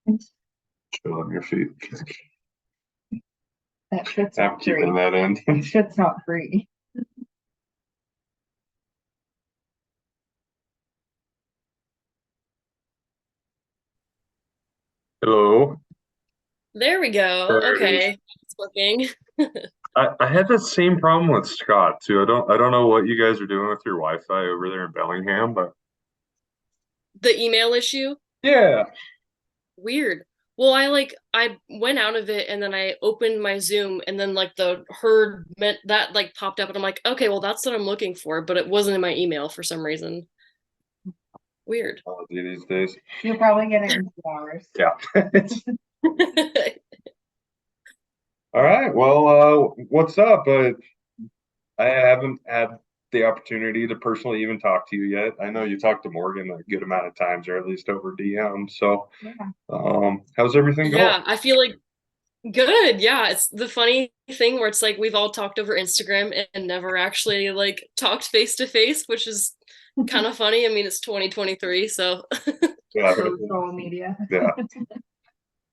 Chill on your feet. That shit's I'm not keeping free. that in. That shit's not free. Hello. There we go. Alrighty. Okay. It's working. I had that same problem with Scott too. I don't know what you guys are doing with your Wi-Fi over there in Bellingham, but The email issue, yeah. weird. Well, I went out of it and then I opened my Zoom and then like the herd meant that like popped up and I'm like, okay, well that's what I'm looking for, but it wasn't in my email for some reason. Weird. Technology these days. You'll probably get it in 2 hours. Yeah. All right. Well, what's up? I haven't had the opportunity to personally even talk to you yet. I know you talked to Morgan a good amount of times, or at least over DM. So, Yeah. how's everything going? Yeah, I feel like good. Yeah, it's the funny thing where it's like we've all talked over Instagram and never actually like talked face to face, which is kind of funny. I mean, it's 2023, so Yeah. Social media. Yeah.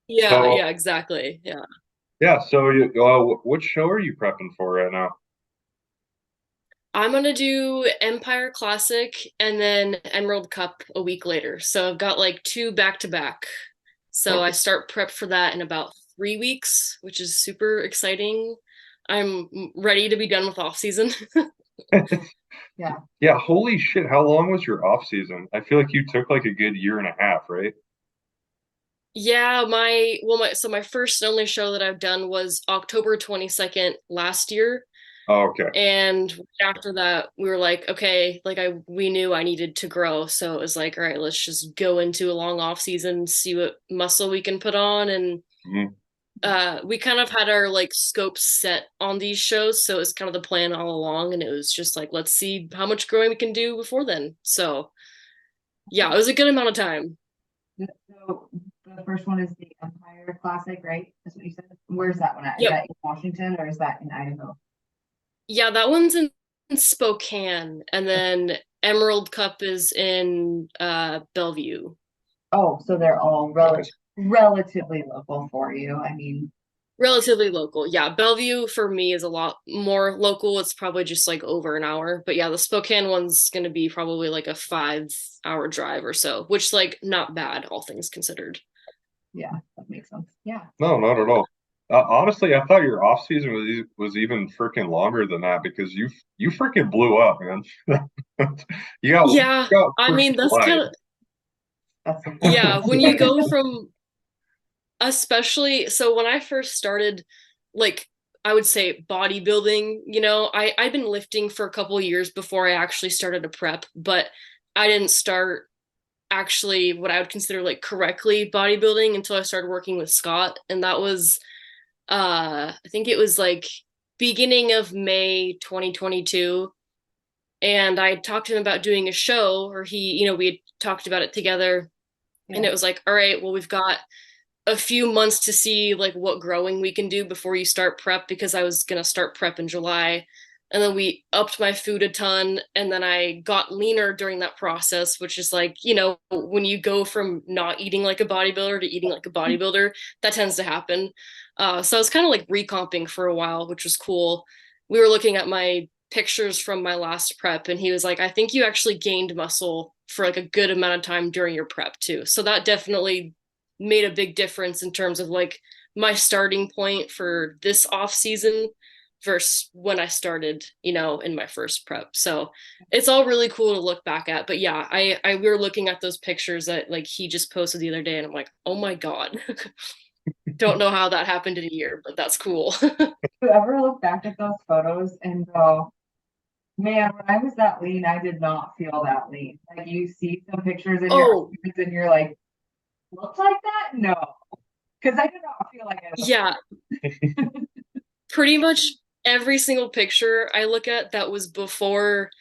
yeah, So, yeah, exactly. Yeah. yeah. So, what show are you prepping for right now? I'm gonna do Empire Classic and then Emerald Cup a week later. So I've got like two back to back. So I Okay. start prep for that in about 3 weeks, which is super exciting. I'm ready to be done with off season. Yeah. Yeah. Holy shit. How long was your off season? I feel like you took like a good year and a half, right? Yeah, my first and only show that I've done was October 22nd last year. Oh, okay. And after that, we were like, okay, like we knew I needed to grow. So it was like, all right, let's just go into a long off season, see what muscle we can put on. And Mhm. we kind of had our like scopes set on these shows. So it's kind of the plan all along. And it was just like, let's see how much growing we can do before then. So yeah, it was a good amount of time. So the first one is the Empire Classic, right? That's what you said. Where's that one at? Is Yep. that in Washington or is that in Idaho? Yeah, that one's in Spokane. And then Emerald Cup is in Bellevue. Oh, so they're all Nice. relatively local for you. I mean, Relatively local. Yeah, Bellevue for me is a lot more local. It's probably just like over an hour. But yeah, the Spokane one's gonna be probably like a 5 hour drive or so, which like not bad, all things considered. yeah, that makes sense. Yeah. No, not at all. Honestly, I thought your off season was even freaking longer than that because you freaking blew up, man. Yeah, you got I freaking mean that's wide. kind of That's the yeah, when you point. go from especially so when I first started like I would say bodybuilding, I'd been lifting for a couple of years before I actually started a prep, but I didn't start actually what I would consider like correctly bodybuilding until I started working with Scott. And that was I think it was like beginning of May 2022. And I talked to him about doing a show, or we had talked about it together. And Yeah. it was like, all right, well, we've got a few months to see like what growing we can do before you start prep, because I was gonna start prep in July. And then we upped my food a ton, and then I got leaner during that process, which is like, when you go from not eating like a bodybuilder to eating like a bodybuilder, that tends to happen. So I was kind of like recomping for a while, which was cool. We were looking at my pictures from my last prep, and he was like, I think you actually gained muscle for like a good amount of time during your prep too. So that definitely made a big difference in terms of like my starting point for this off season versus when I started, in my first prep. So it's all really cool to look back at. But yeah, I we were looking at those pictures that like he just posted the other day, and I'm like, oh my God. Don't know how that happened in a year, but that's cool. Do you ever look back at those photos and go, man, when I was that lean, I did not feel that lean. Like you see some pictures in your Oh, archives and you're like, looks like that? No. Because I did not feel like I looked. yeah, pretty much every single picture I look at that was before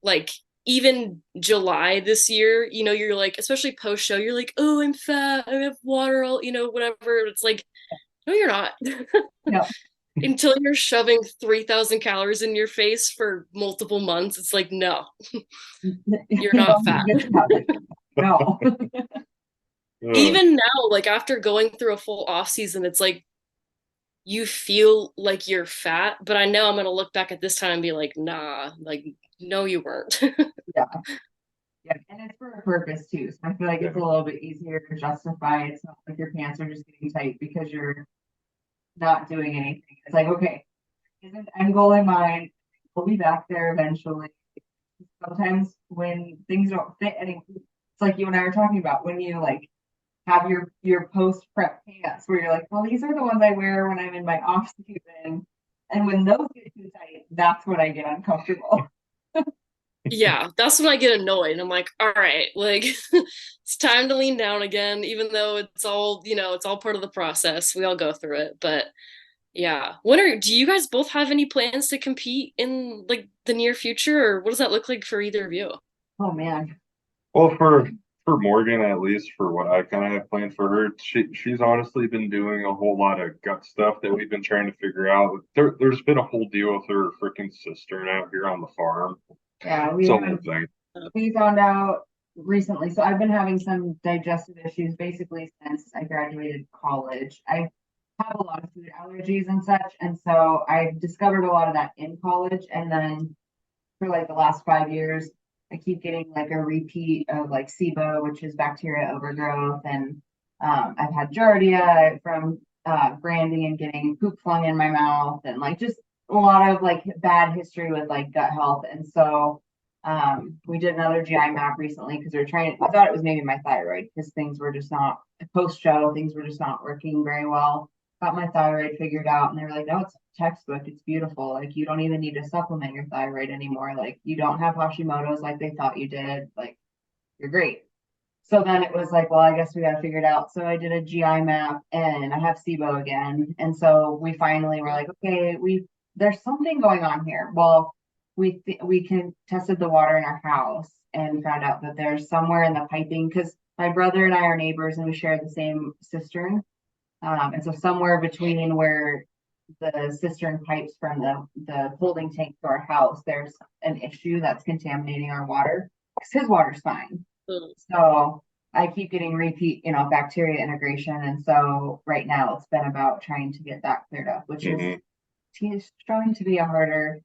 like even July this year, you're like, especially post show, you're like, oh, I'm fat, I have water, all, whatever. It's like, no, you're not. No. Until you're shoving 3,000 calories in your face for multiple months, it's like, no, you're You not don't fat. get to have it. No. even now, like after going through a full off season, it's like you feel like you're fat, but I know I'm gonna look back at this time and be like, nah, like no, you weren't. Yeah. Yeah, and it's for a purpose too. So I feel like it's a little bit easier to justify. It's not like your pants are just getting tight because you're not doing anything. It's like, okay, isn't end goal in mind? We'll be back there eventually. Sometimes when things don't fit anymore, it's like you and I were talking about when you like have your post prep pants where you're like, well, these are the ones I wear when I'm in my off season. And when those get too tight, that's when I get uncomfortable. Yeah, that's when I get annoyed. I'm like, all right, like it's time to lean down again, even though it's all, it's all part of the process. We all go through it. But yeah. Do you guys both have any plans to compete in like the near future, or what does that look like for either of you? Oh man. Well, for Morgan, at least for what I kind of have planned for her, she's honestly been doing a whole lot of gut stuff that we've been trying to figure out. There's been a whole deal with her freaking cistern out here on the farm. Yeah, It's a whole thing. we found out recently. So I've been having some digestive issues basically since I graduated college. I have a lot of food allergies and such, and so I discovered a lot of that in college. And then for like the last 5 years, I keep getting like a repeat of like SIBO, which is bacteria overgrowth, and I've had giardia from branding and getting poop flung in my mouth, and like just a lot of like bad history with like gut health. And so we did another GI map recently because we are trying. I thought it was maybe my thyroid because things were just not post show. Things were just not working very well. Got my thyroid figured out, and they were like, "No, it's textbook. It's beautiful. Like you don't even need to supplement your thyroid anymore. Like you don't have Hashimoto's like they thought you did. Like you're great." So then it was like, well, I guess we got to figure it out. So I did a GI map, and I have SIBO again. And so we finally were like, okay, there's something going on here. Well, we can tested the water in our house and found out that there's somewhere in the piping because my brother and I are neighbors and we share the same cistern. And so somewhere between where the cistern pipes from the holding tank to our house, there's an issue that's contaminating our water because his water's fine. Mm. So I keep getting repeat, bacteria integration. And so right now it's been about trying to get that cleared up, which is trying to be a harder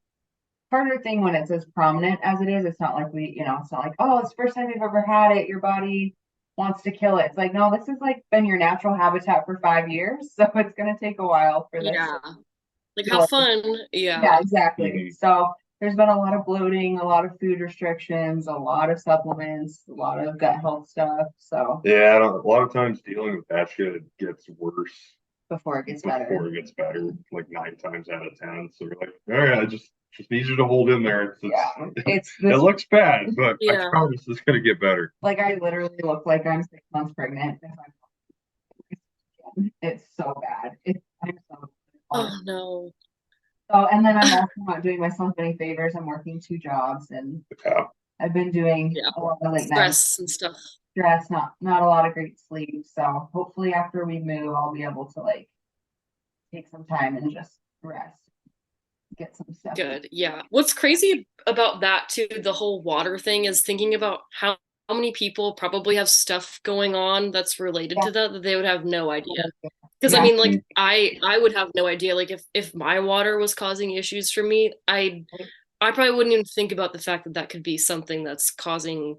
thing when it's as prominent as it is. It's not like it's not like, oh, it's the first time you've ever had it. Your body wants to kill it. It's like, no, this has like been your natural habitat for 5 years. So it's going to take a while for this. Yeah. Like have fun. Yeah, Yeah. exactly. So there's been a lot of bloating, a lot of food restrictions, a lot of supplements, a lot of gut health stuff. So yeah, a lot of times dealing with that shit gets worse before it gets better, like 9 times out of 10. So we're like, all right, I just need you to hold in there. It looks bad, but I promise it's gonna get better. Like I literally look like I'm 6 months pregnant. It's so bad. I'm so oh no. So, and then I'm also not doing myself any favors. I'm working 2 jobs, and I've been doing a lot of late stress and stuff. Stress, not a lot of great sleep. So hopefully after we move, I'll be able to like take some time and just rest, get some stuff. Good. Yeah. What's crazy about that too, the whole water thing, is thinking about how many people probably have stuff going on that's related to that they would have no idea. Because I mean, like I would have no idea. Like if my water was causing issues for me, I probably wouldn't even think about the fact that could be something that's causing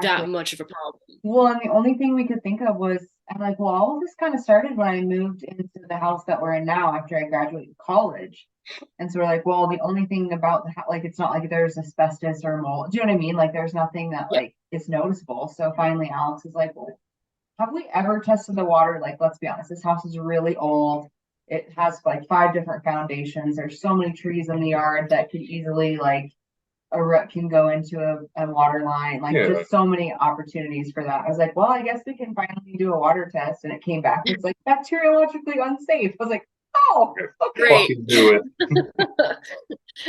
that much of a problem. Well, and the only thing we could think of was, I'm like, well, all of this kind of started when I moved into the house that we're in now after I graduated college. And so we're like, well, the only thing about like, it's not like there's asbestos or mold. Do you know what I mean? Like, there's nothing that like is noticeable. So finally, Alex is like, well, have we ever tested the water? Like, let's be honest, this house is really old. It has like 5 different foundations. There's so many trees in the yard that could easily like a root can go into a water line, like just so many opportunities for that. I was like, well, I guess we can finally do a water test. And it came back. It's like bacteriologically unsafe. I was like, oh, okay. Great. Do it.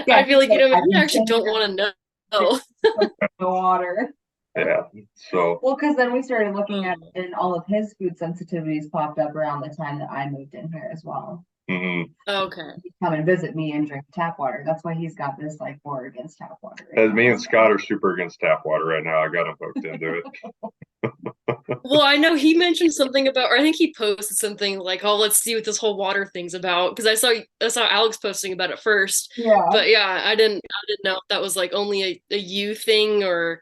I feel like, you actually don't want to know. The water. Yeah. So well, because then we started looking at it, and all of his food sensitivities popped up around the time that I moved in here as well. Mm-hmm. Okay. He'd come and visit me and drink tap water. That's why he's got this like war against tap water. As me and Scott are super against tap water right now. I got him hooked into it. Well, I know he mentioned something about, or I think he posted something like, "Oh, let's see what this whole water thing's about." Because I saw Alex posting about it first, Yeah. but yeah, I didn't know if that was like only a you thing or.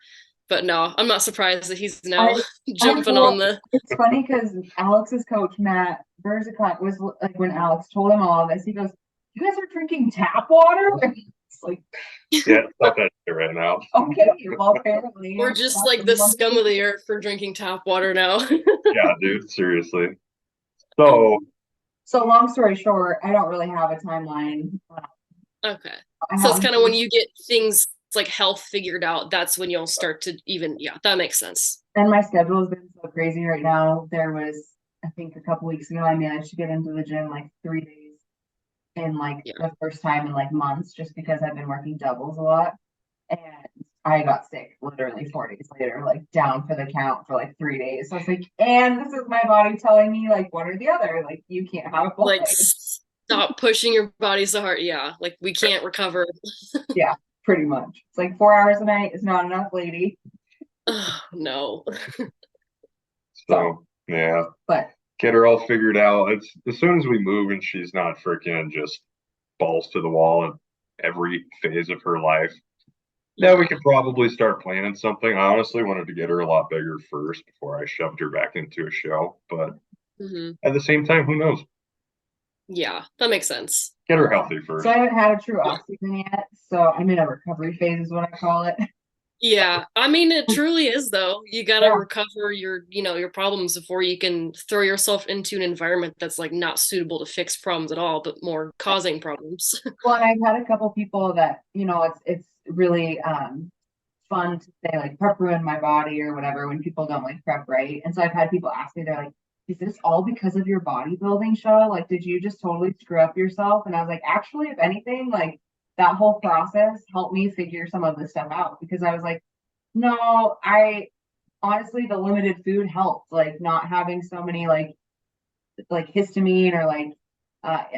But no, I'm not surprised that he's I, now I jumping well, on the. it's funny because Alex's coach, Matt Berzicott, was like, when Alex told him all of this, he goes, "You guys are drinking tap water?" It's like, Yeah, stop that shit right now. okay, well, apparently. We're just like the scum of the earth for drinking tap water now. Yeah, dude, seriously. So, So long story short, I don't really have a timeline. Okay. I So it's haven't, kind of when you get things like health figured out, that's when you'll start to even, yeah, that makes sense. and my schedule has been so crazy right now. There was, I think a couple weeks ago, I managed to get into the gym like 3 days in like Yeah. the first time in like months, just because I've been working doubles a lot. And I got sick literally 4 days later, like down for the count for like 3 days. So I was like, and this is my body telling me like one or the other. Like you can't have both Like ways. stop pushing your body so hard. Yeah. Like we can't recover. Yeah, pretty much. It's like 4 hours a night is not enough, lady. Oh, no. So, so yeah, but get her all figured out. It's as soon as we move and she's not freaking just balls to the wall in every phase of her life. Yeah, we Yeah. could probably start planning something. I honestly wanted to get her a lot bigger first before I shoved her back into a show. But Hmm. at the same time, who knows? Yeah, that makes sense. Get her healthy so first. I haven't had a true Yeah. off season yet. So I'm in a recovery phase is what I call it. Yeah, I mean it truly is though. You gotta Yeah. recover your problems before you can throw yourself into an environment that's like not suitable to fix problems at all, but more causing problems. Well, and I've had a couple people that, it's really fun to say like prep ruined my body or whatever when people don't like prep right. And so I've had people ask me, they're like, is this all because of your bodybuilding show? Like, did you just totally screw up yourself? And I was like, actually, if anything, like that whole process helped me figure some of this stuff out because I was like, no, I honestly, the limited food helped, like not having so many like histamine or like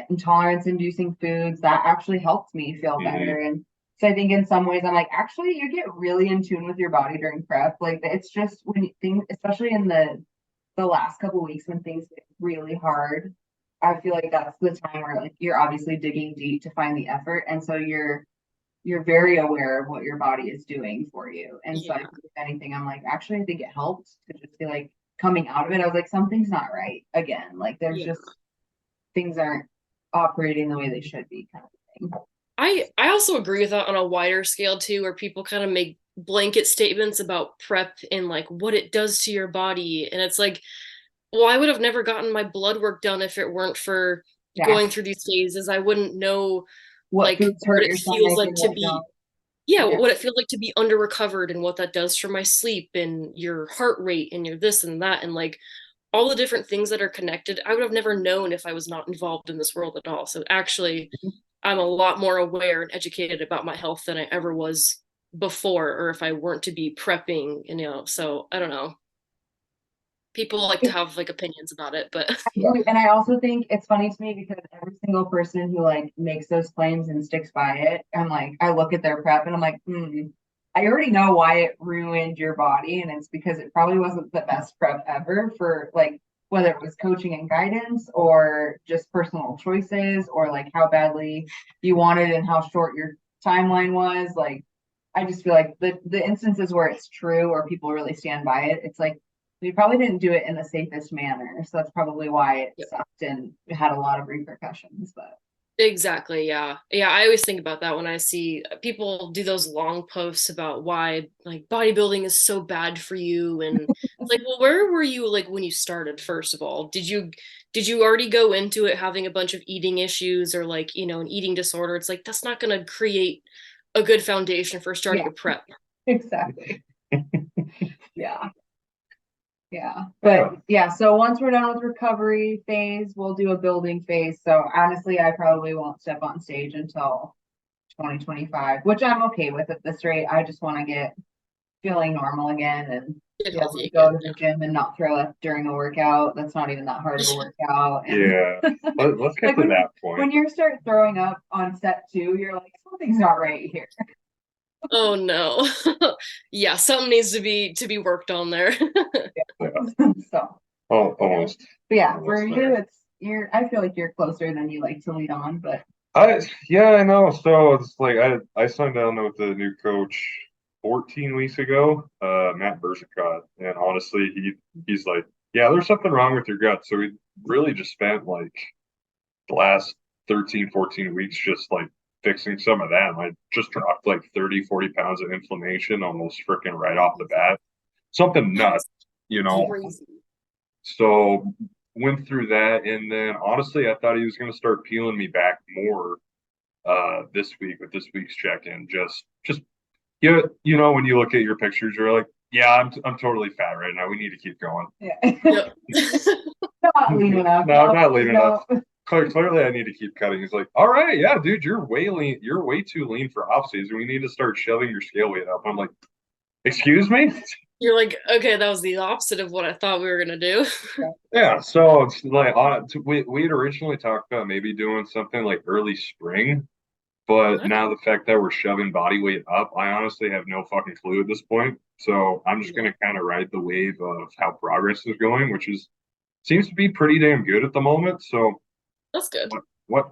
intolerance inducing foods that actually helped me feel Mhm. better. And so I think in some ways I'm like, actually you get really in tune with your body during prep. Like it's just when things, especially in the last couple weeks when things get really hard, I feel like that's the time where like you're obviously digging deep to find the effort. And so you're very aware of what your body is doing for you. And so I Yeah. think if anything, I'm like, actually I think it helped to just be like coming out of it. I was like, something's not right again. Like there's Yeah. just things aren't operating the way they should be kind of thing. I also agree with that on a wider scale too, where people kind of make blanket statements about prep and like what it does to your body. And it's like, well, I would have never gotten my blood work done if it weren't for Yeah. going through these phases. I wouldn't know What like foods what hurt it your feels stomach like and to what be, don't. yeah, Yeah. what it feels like to be under recovered and what that does for my sleep and your heart rate and your this and that and like all the different things that are connected. I would have never known if I was not involved in this world at all. So actually, I'm a lot more aware and educated about my health than I ever was before, or if I weren't to be prepping, so I don't know. People like to have like opinions about it, but And I also think it's funny to me because every single person who like makes those claims and sticks by it, I'm like, I look at their prep and I'm like, I already know why it ruined your body. And it's because it probably wasn't the best prep ever for like whether it was coaching and guidance or just personal choices or like how badly you wanted and how short your timeline was. Like, I just feel like the instances where it's true or people really stand by it, it's like we probably didn't do it in the safest manner. So that's probably why it yep. sucked and it had a lot of repercussions. But Exactly, yeah. Yeah, I always think about that when I see people do those long posts about why like bodybuilding is so bad for you and it's like, well, where were you like when you started first of all? Did you already go into it having a bunch of eating issues or like, an eating disorder? It's like that's not going to create a good foundation for starting yeah, a prep. exactly. Yeah. Yeah. But yeah, so once we're done with recovery phase, we'll do a building phase. So honestly, I probably won't step on stage until 2025, which I'm okay with at this rate. I just want to get feeling normal again and Get be able healthy to go again. to the gym and not throw up during a workout. That's not even that hard of a workout. And Yeah. Let's get like to when that point. when you start throwing up on set two, you're like, something's not right here. Oh no. Yeah, something needs to be worked on there. Yeah. So, Almost. but yeah, for Almost you, there. it's I feel like you're closer than you like to lead on, but Yeah, I know. So it's like I signed on with the new coach 14 weeks ago, Matt Bersicott, and honestly, he's like, yeah, there's something wrong with your gut. So we really just spent like the last 13, 14 weeks just like fixing some of that. And I just dropped like 30, 40 pounds of inflammation almost freaking right off the bat. Something nuts, That's you know. crazy. So went through that, and then honestly, I thought he was going to start peeling me back more this week with this week's check-in. Just you know, when you look at your pictures, you're like, yeah, I'm totally fat right now. We need to keep going. yeah. Yep. Not lean enough. No, I'm not lean enough. No. Clearly, I need to keep cutting. He's like, all right, yeah, dude, you're way lean. You're way too lean for off season. We need to start shoving your scale weight up. I'm like, excuse me? You're like, okay, that was the opposite of what I thought we were gonna do. Yeah. So it's like we had originally talked about maybe doing something like early spring. But Okay. now the fact that we're shoving body weight up, I honestly have no fucking clue at this point. So I'm just Yeah, gonna kind of ride the wave of how progress is going, which is seems to be pretty damn good at the moment. So that's good.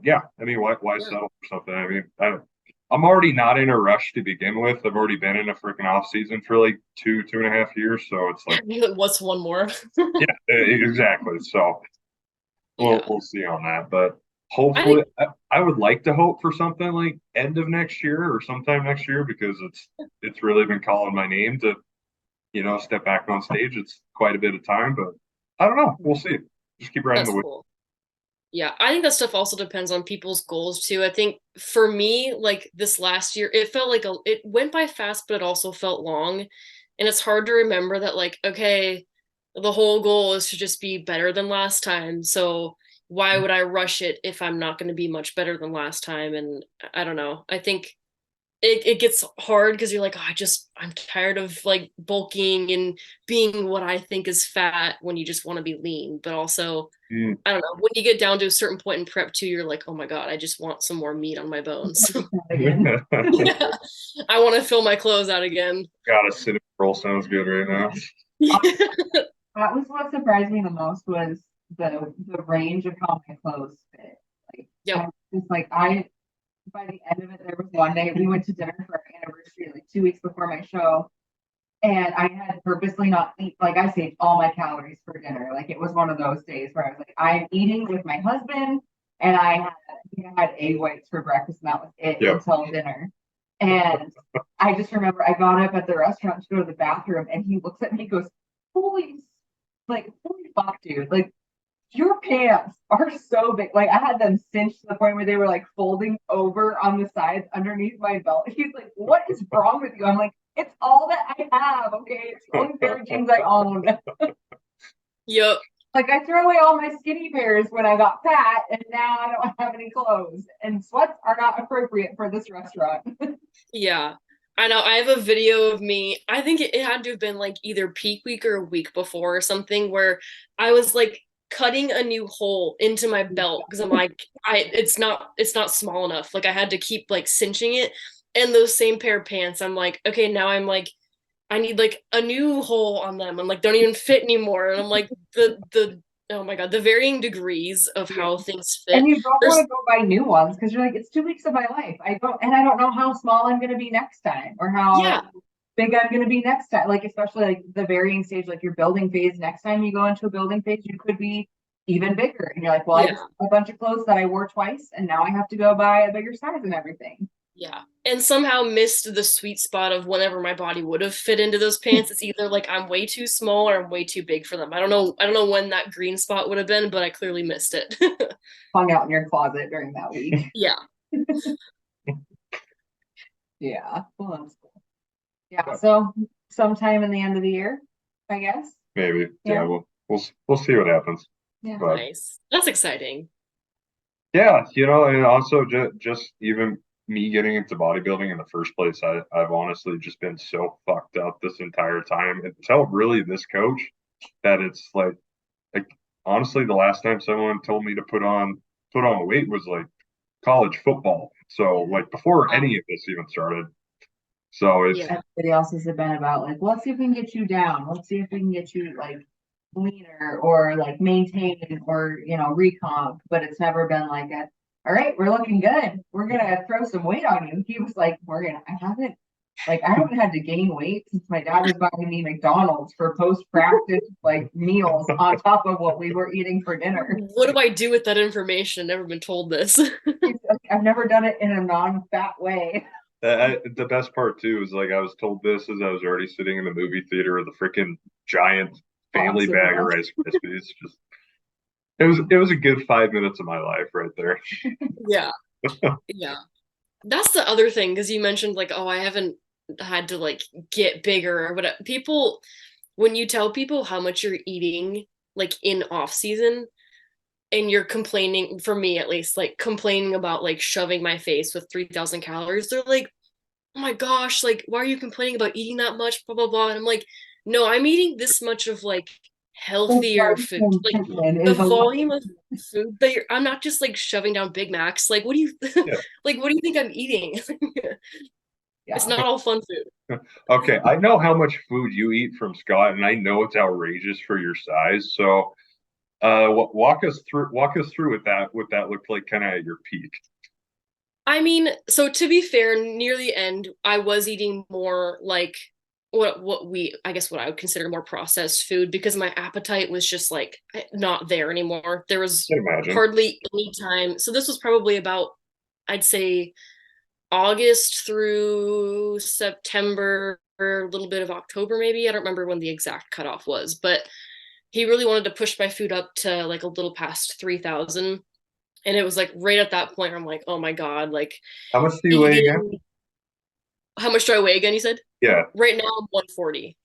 yeah, I mean, why Yeah. settle for something? I mean, I'm already not in a rush to begin with. I've already been in a freaking off season for like 2.5 years. So it's like, What's one more? yeah, exactly. So Yeah. we'll see on that. But I think hopefully, I would like to hope for something like end of next year or sometime next year because it's really been calling my name to step back on stage. It's quite a bit of time, but I don't know. We'll see. Just keep riding the that's wave. cool. Yeah, I think that stuff also depends on people's goals too. I think for me, like this last year, it felt like it went by fast, but it also felt long. And it's hard to remember that, like, okay, the whole goal is to just be better than last time. So why would I rush it if I'm not going to be much better than last time? And I don't know. I think it gets hard because you're like, oh, I'm tired of like bulking and being what I think is fat when you just want to be lean. But also, Mm. I don't know, when you get down to a certain point in prep too, you're like, oh my God, I just want some more meat on my bones. Again. Yeah. I want to fill my clothes out again. God, a cinnamon roll sounds good right now. That was what surprised me the most was the range of how my clothes fit. Like Yep. I was just like I by the end of it, there was one day we went to dinner for our anniversary, like 2 weeks before my show. And I had purposely not eat, like I saved all my calories for dinner. Like it was one of those days where I was like, I'm eating with my husband, and I think I had egg whites for breakfast, and that was it Yep. until dinner. And I just remember I got up at the restaurant to go to the bathroom, and he looks at me and goes, "Holy, holy fuck, dude! Like your pants are so big. Like I had them cinched to the point where they were like folding over on the sides underneath my belt." He's like, "What is wrong with you?" I'm like, "It's all that I have. Okay, it's the only pair of jeans I own." Yep. Like I threw away all my skinny pairs when I got fat, and now I don't have any clothes. And sweats are not appropriate for this restaurant. Yeah. I know. I have a video of me. I think it had to have been like either peak week or a week before or something where I was like cutting a new hole into my belt because I'm like, it's not small enough. Like I had to keep like cinching it. And those same pair of pants, I'm like, okay, now I'm like, I need like a new hole on them. I'm like, don't even fit anymore. And I'm like, the oh my God, the varying degrees of Yeah. how things And fit. you don't want There's to go buy new ones because you're like, it's 2 weeks of my life. I don't know how small I'm going to be next time or yeah, how big I'm going to be next time. Like, especially like the varying stage, like your building phase. Next time you go into a building phase, you could be even bigger. And you're like, well, I just yeah. have a bunch of clothes that I wore twice, and now I have to go buy a bigger size and everything. Yeah. And somehow missed the sweet spot of whenever my body would have fit into those pants. It's either like I'm way too small or I'm way too big for them. I don't know. I don't know when that green spot would have been, but I clearly missed it. Hung out in your closet during that week. Yeah. Yeah. Well, that's cool. Yeah. So sometime in the end of the year, I guess. Maybe. Yeah, Yeah. we'll see what happens. Yeah. But Nice. That's exciting. yeah, and also just even me getting into bodybuilding in the first place, I've honestly just been so fucked up this entire time until really this coach that it's like honestly the last time someone told me to put on weight was like college football. So like before Wow. any of this even started. So it's Yeah. Everybody else has been about like, let's see if we can get you down. Let's see if we can get you like leaner or like maintain or recomp. But it's never been like a, all right, we're looking good. We're gonna throw some weight on you. He was like, Morgan, I haven't had to gain weight since my dad was buying me McDonald's for post practice like meals on top of what we were eating for dinner. What do I do with that information? Never been told this. He's like, I've never done it in a non-fat way. the best part too is like I was told this as I was already sitting in the movie theater with a freaking giant family Box of bag of nuts. Rice Krispies. Just it was a good 5 minutes of my life right there. Yeah. Yeah. That's the other thing, because you mentioned like, oh, I haven't had to like get bigger, but people, when you tell people how much you're eating like in off season and you're complaining, for me at least, like complaining about like shoving my face with 3,000 calories, they're like, oh my gosh, like why are you complaining about eating that much, blah blah blah. And I'm like, no, I'm eating this much of like healthier food, like the Is a lot. volume of food that I'm not just like shoving down Big Macs. Like what do you Yeah. like what do you think I'm eating? It's Yeah. not all fun food. Okay, I know how much food you eat from Scott, and I know it's outrageous for your size. So, walk us through what that looked like, kind of at your peak. I mean, so to be fair, near the end, I was eating more like I guess what I would consider more processed food, because my appetite was just like not there anymore. There was I can imagine. hardly any time. So this was probably about, I'd say, August through September, or a little bit of October maybe. I don't remember when the exact cutoff was, but he really wanted to push my food up to like a little past 3,000. And it was like right at that point where I'm like, oh my God, like How much do you weigh again? eating. How much do I weigh again? You said Yeah, right now I'm 140.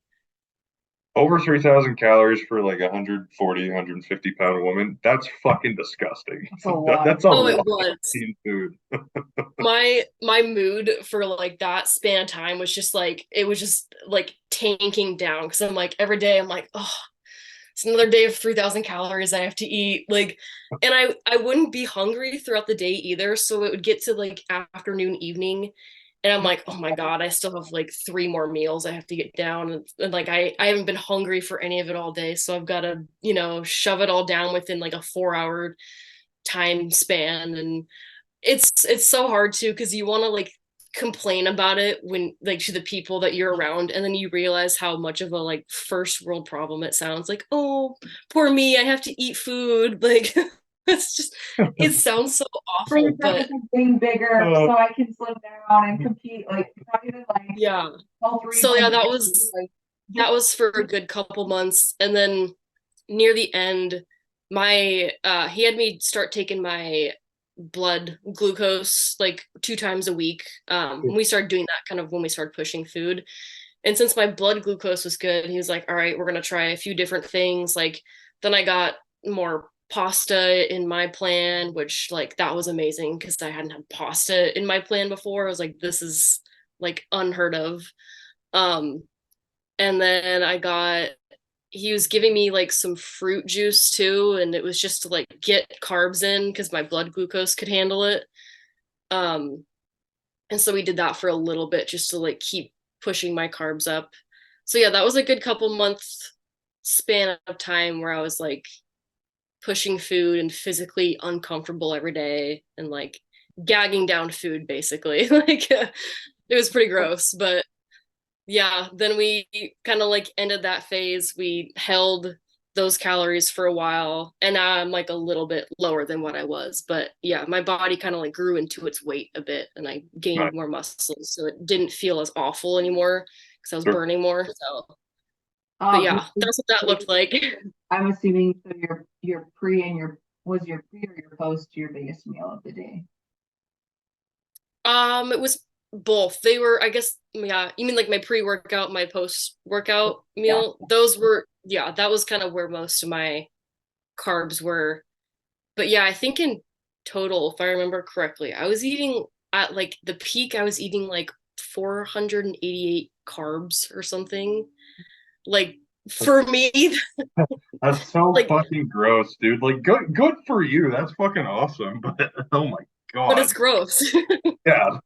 over 3,000 calories for like 140, 150 pound woman. That's fucking disgusting. It's a lot. That's a Oh, it lot of was. clean food. My mood for like that span of time was just like, it was just like tanking down, because I'm like every day I'm like, oh, it's another day of 3,000 calories I have to eat. Like, and I wouldn't be hungry throughout the day either. So it would get to like afternoon, evening, and I'm like, oh my God, I still have like three more meals I have to get down. And like, I haven't been hungry for any of it all day. So I've got to, shove it all down within like a 4 hour time span. And it's so hard too, because you want to like complain about it when like to the people that you're around, and then you realize how much of a like first world problem it sounds like. Oh, poor me, I have to eat food. Like it's just, it sounds so For the awful, purpose but of being bigger, Uh, so I can slim down and compete. Like not even like yeah. health So yeah, reasons. Like that just was for a good couple months. And then near the end, my he had me start taking my blood glucose like 2 times a week. We started doing that kind of when we started pushing food. And since my blood glucose was good, he was like, all right, we're gonna try a few different things. Like then I got more pasta in my plan, which like that was amazing, because I hadn't had pasta in my plan before. I was like, this is like unheard of. Um, and then he was giving me like some fruit juice too, and it was just to like get carbs in because my blood glucose could handle it. Um, and so we did that for a little bit just to like keep pushing my carbs up. So yeah, that was a good couple months span of time where I was like pushing food and physically uncomfortable every day and like gagging down food basically. Like it was pretty gross, but yeah, then we kind of like ended that phase. We held those calories for a while, and now I'm like a little bit lower than what I was. But yeah, my body kind of like grew into its weight a bit, and I right. gained more muscle, so it didn't feel as awful anymore because I was Sure. burning more. So, but yeah, that's what that looked like. I'm assuming so your pre and your pre or your post your biggest meal of the day. It was both. They were, I guess, yeah, you mean like my pre-workout, my post-workout Yeah. meal? Those were, yeah, that was kind of where most of my carbs were. But yeah, I think in total, if I remember correctly, I was eating at like the peak, I was eating like 488 carbs or something. Like for me, That's so like fucking gross, dude. Like, good for you. That's fucking awesome. But oh my Go but on. it's gross. Yeah.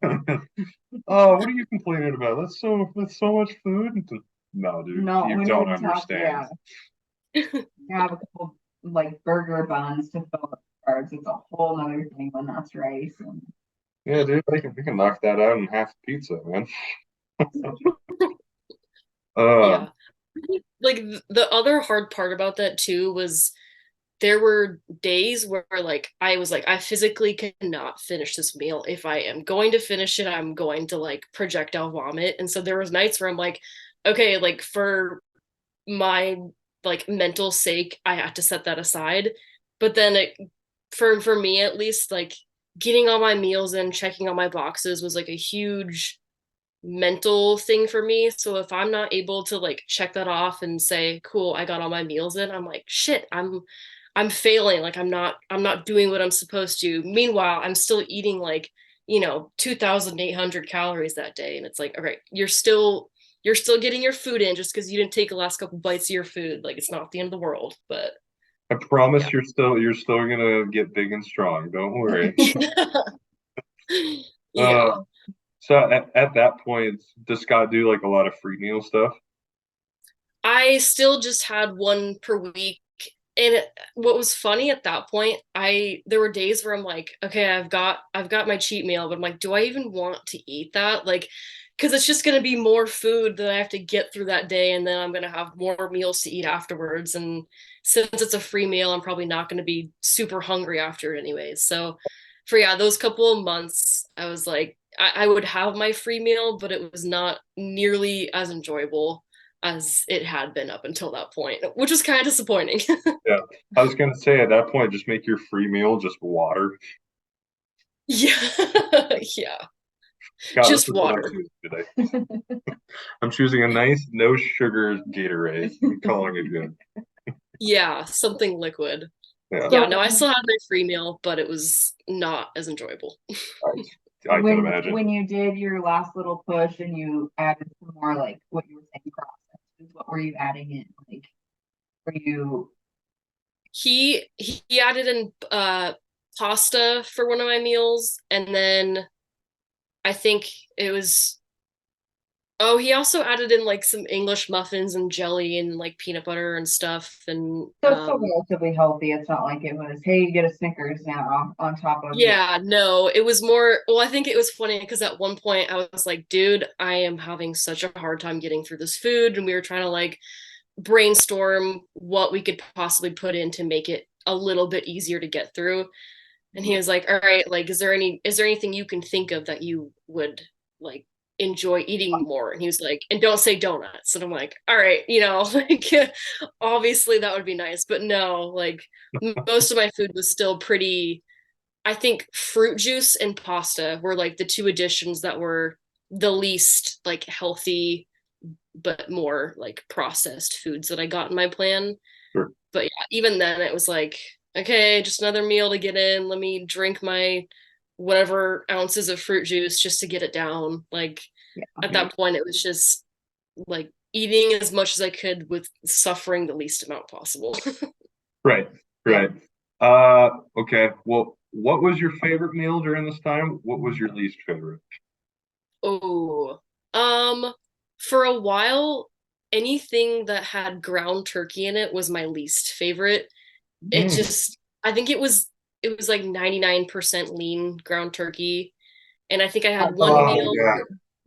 Oh, what are you complaining about? That's so much food. No, dude, No, you when don't you talk, understand. yeah, you have a couple like burger buns to fill up carbs. It's a whole nother thing when that's rice. And Yeah, dude, I can knock that out in half a pizza, man. Uh, Yeah. Like the other hard part about that too was there were days where like I was like I physically cannot finish this meal. If I am going to finish it, I'm going to like projectile vomit. And so there was nights where I'm like, okay, like for my like mental sake, I had to set that aside. But then it for me at least, like getting all my meals in, checking all my boxes was like a huge mental thing for me. So if I'm not able to like check that off and say, cool, I got all my meals in, I'm like, shit, I'm failing. Like I'm not doing what I'm supposed to. Meanwhile, I'm still eating like, 2,800 calories that day. And it's like, all right, you're still getting your food in just because you didn't take the last couple bites of your food. Like it's not the end of the world. But I promise yeah. you're still gonna get big and strong. Don't worry. Uh, Yeah. so at that point, does Scott do like a lot of free meal stuff? I still just had one per week. And what was funny at that point, there were days where I'm like, okay, I've got my cheat meal, but I'm like, do I even want to eat that? Like, because it's just gonna be more food that I have to get through that day, and then I'm gonna have more meals to eat afterwards. And since it's a free meal, I'm probably not gonna be super hungry after it anyways. So for yeah, those couple of months, I was like, I would have my free meal, but it was not nearly as enjoyable as it had been up until that point, which was kind of disappointing. Yeah, I was gonna say at that point, just make your free meal just water. Yeah. Yeah. Scott, this Just is what I'm water. choosing today. I'm choosing a nice no sugar Gatorade. I'm calling it good. Yeah, something liquid. Yeah, Yeah, so no, I still had my free meal, but it was not as enjoyable. I can when imagine. you did your last little push and you added some more like what you were saying processed, what were you adding in? Like were you He added in pasta for one of my meals, and then I think it was oh, he also added in like some English muffins and jelly and like peanut butter and stuff. And so it's still relatively healthy. It's not like it was, hey, you get a Snickers now on top of your yeah, no, it was more, well, I think it was funny because at one point I was like, dude, I am having such a hard time getting through this food. And we were trying to like brainstorm what we could possibly put in to make it a little bit easier to get through. And he was like, all right, like, is there anything you can think of that you would like enjoy eating more? And he was like, and don't say donuts. And I'm like, all right, like obviously that would be nice, but no, like most of my food was still pretty, I think fruit juice and pasta were like the two additions that were the least like healthy but more like processed foods that I got in my plan. Sure. But yeah, even then it was like, okay, just another meal to get in. Let me drink my whatever ounces of fruit juice just to get it down. Like yeah. at that point it was just like eating as much as I could with suffering the least amount possible. Right, Yeah. right. Okay. Well, what was your favorite meal during this time? What was your least favorite? Oh, for a while, anything that had ground turkey in it was my least favorite. It Mm. just, I think it was like 99% lean ground turkey. And I think I had one Oh meal yeah.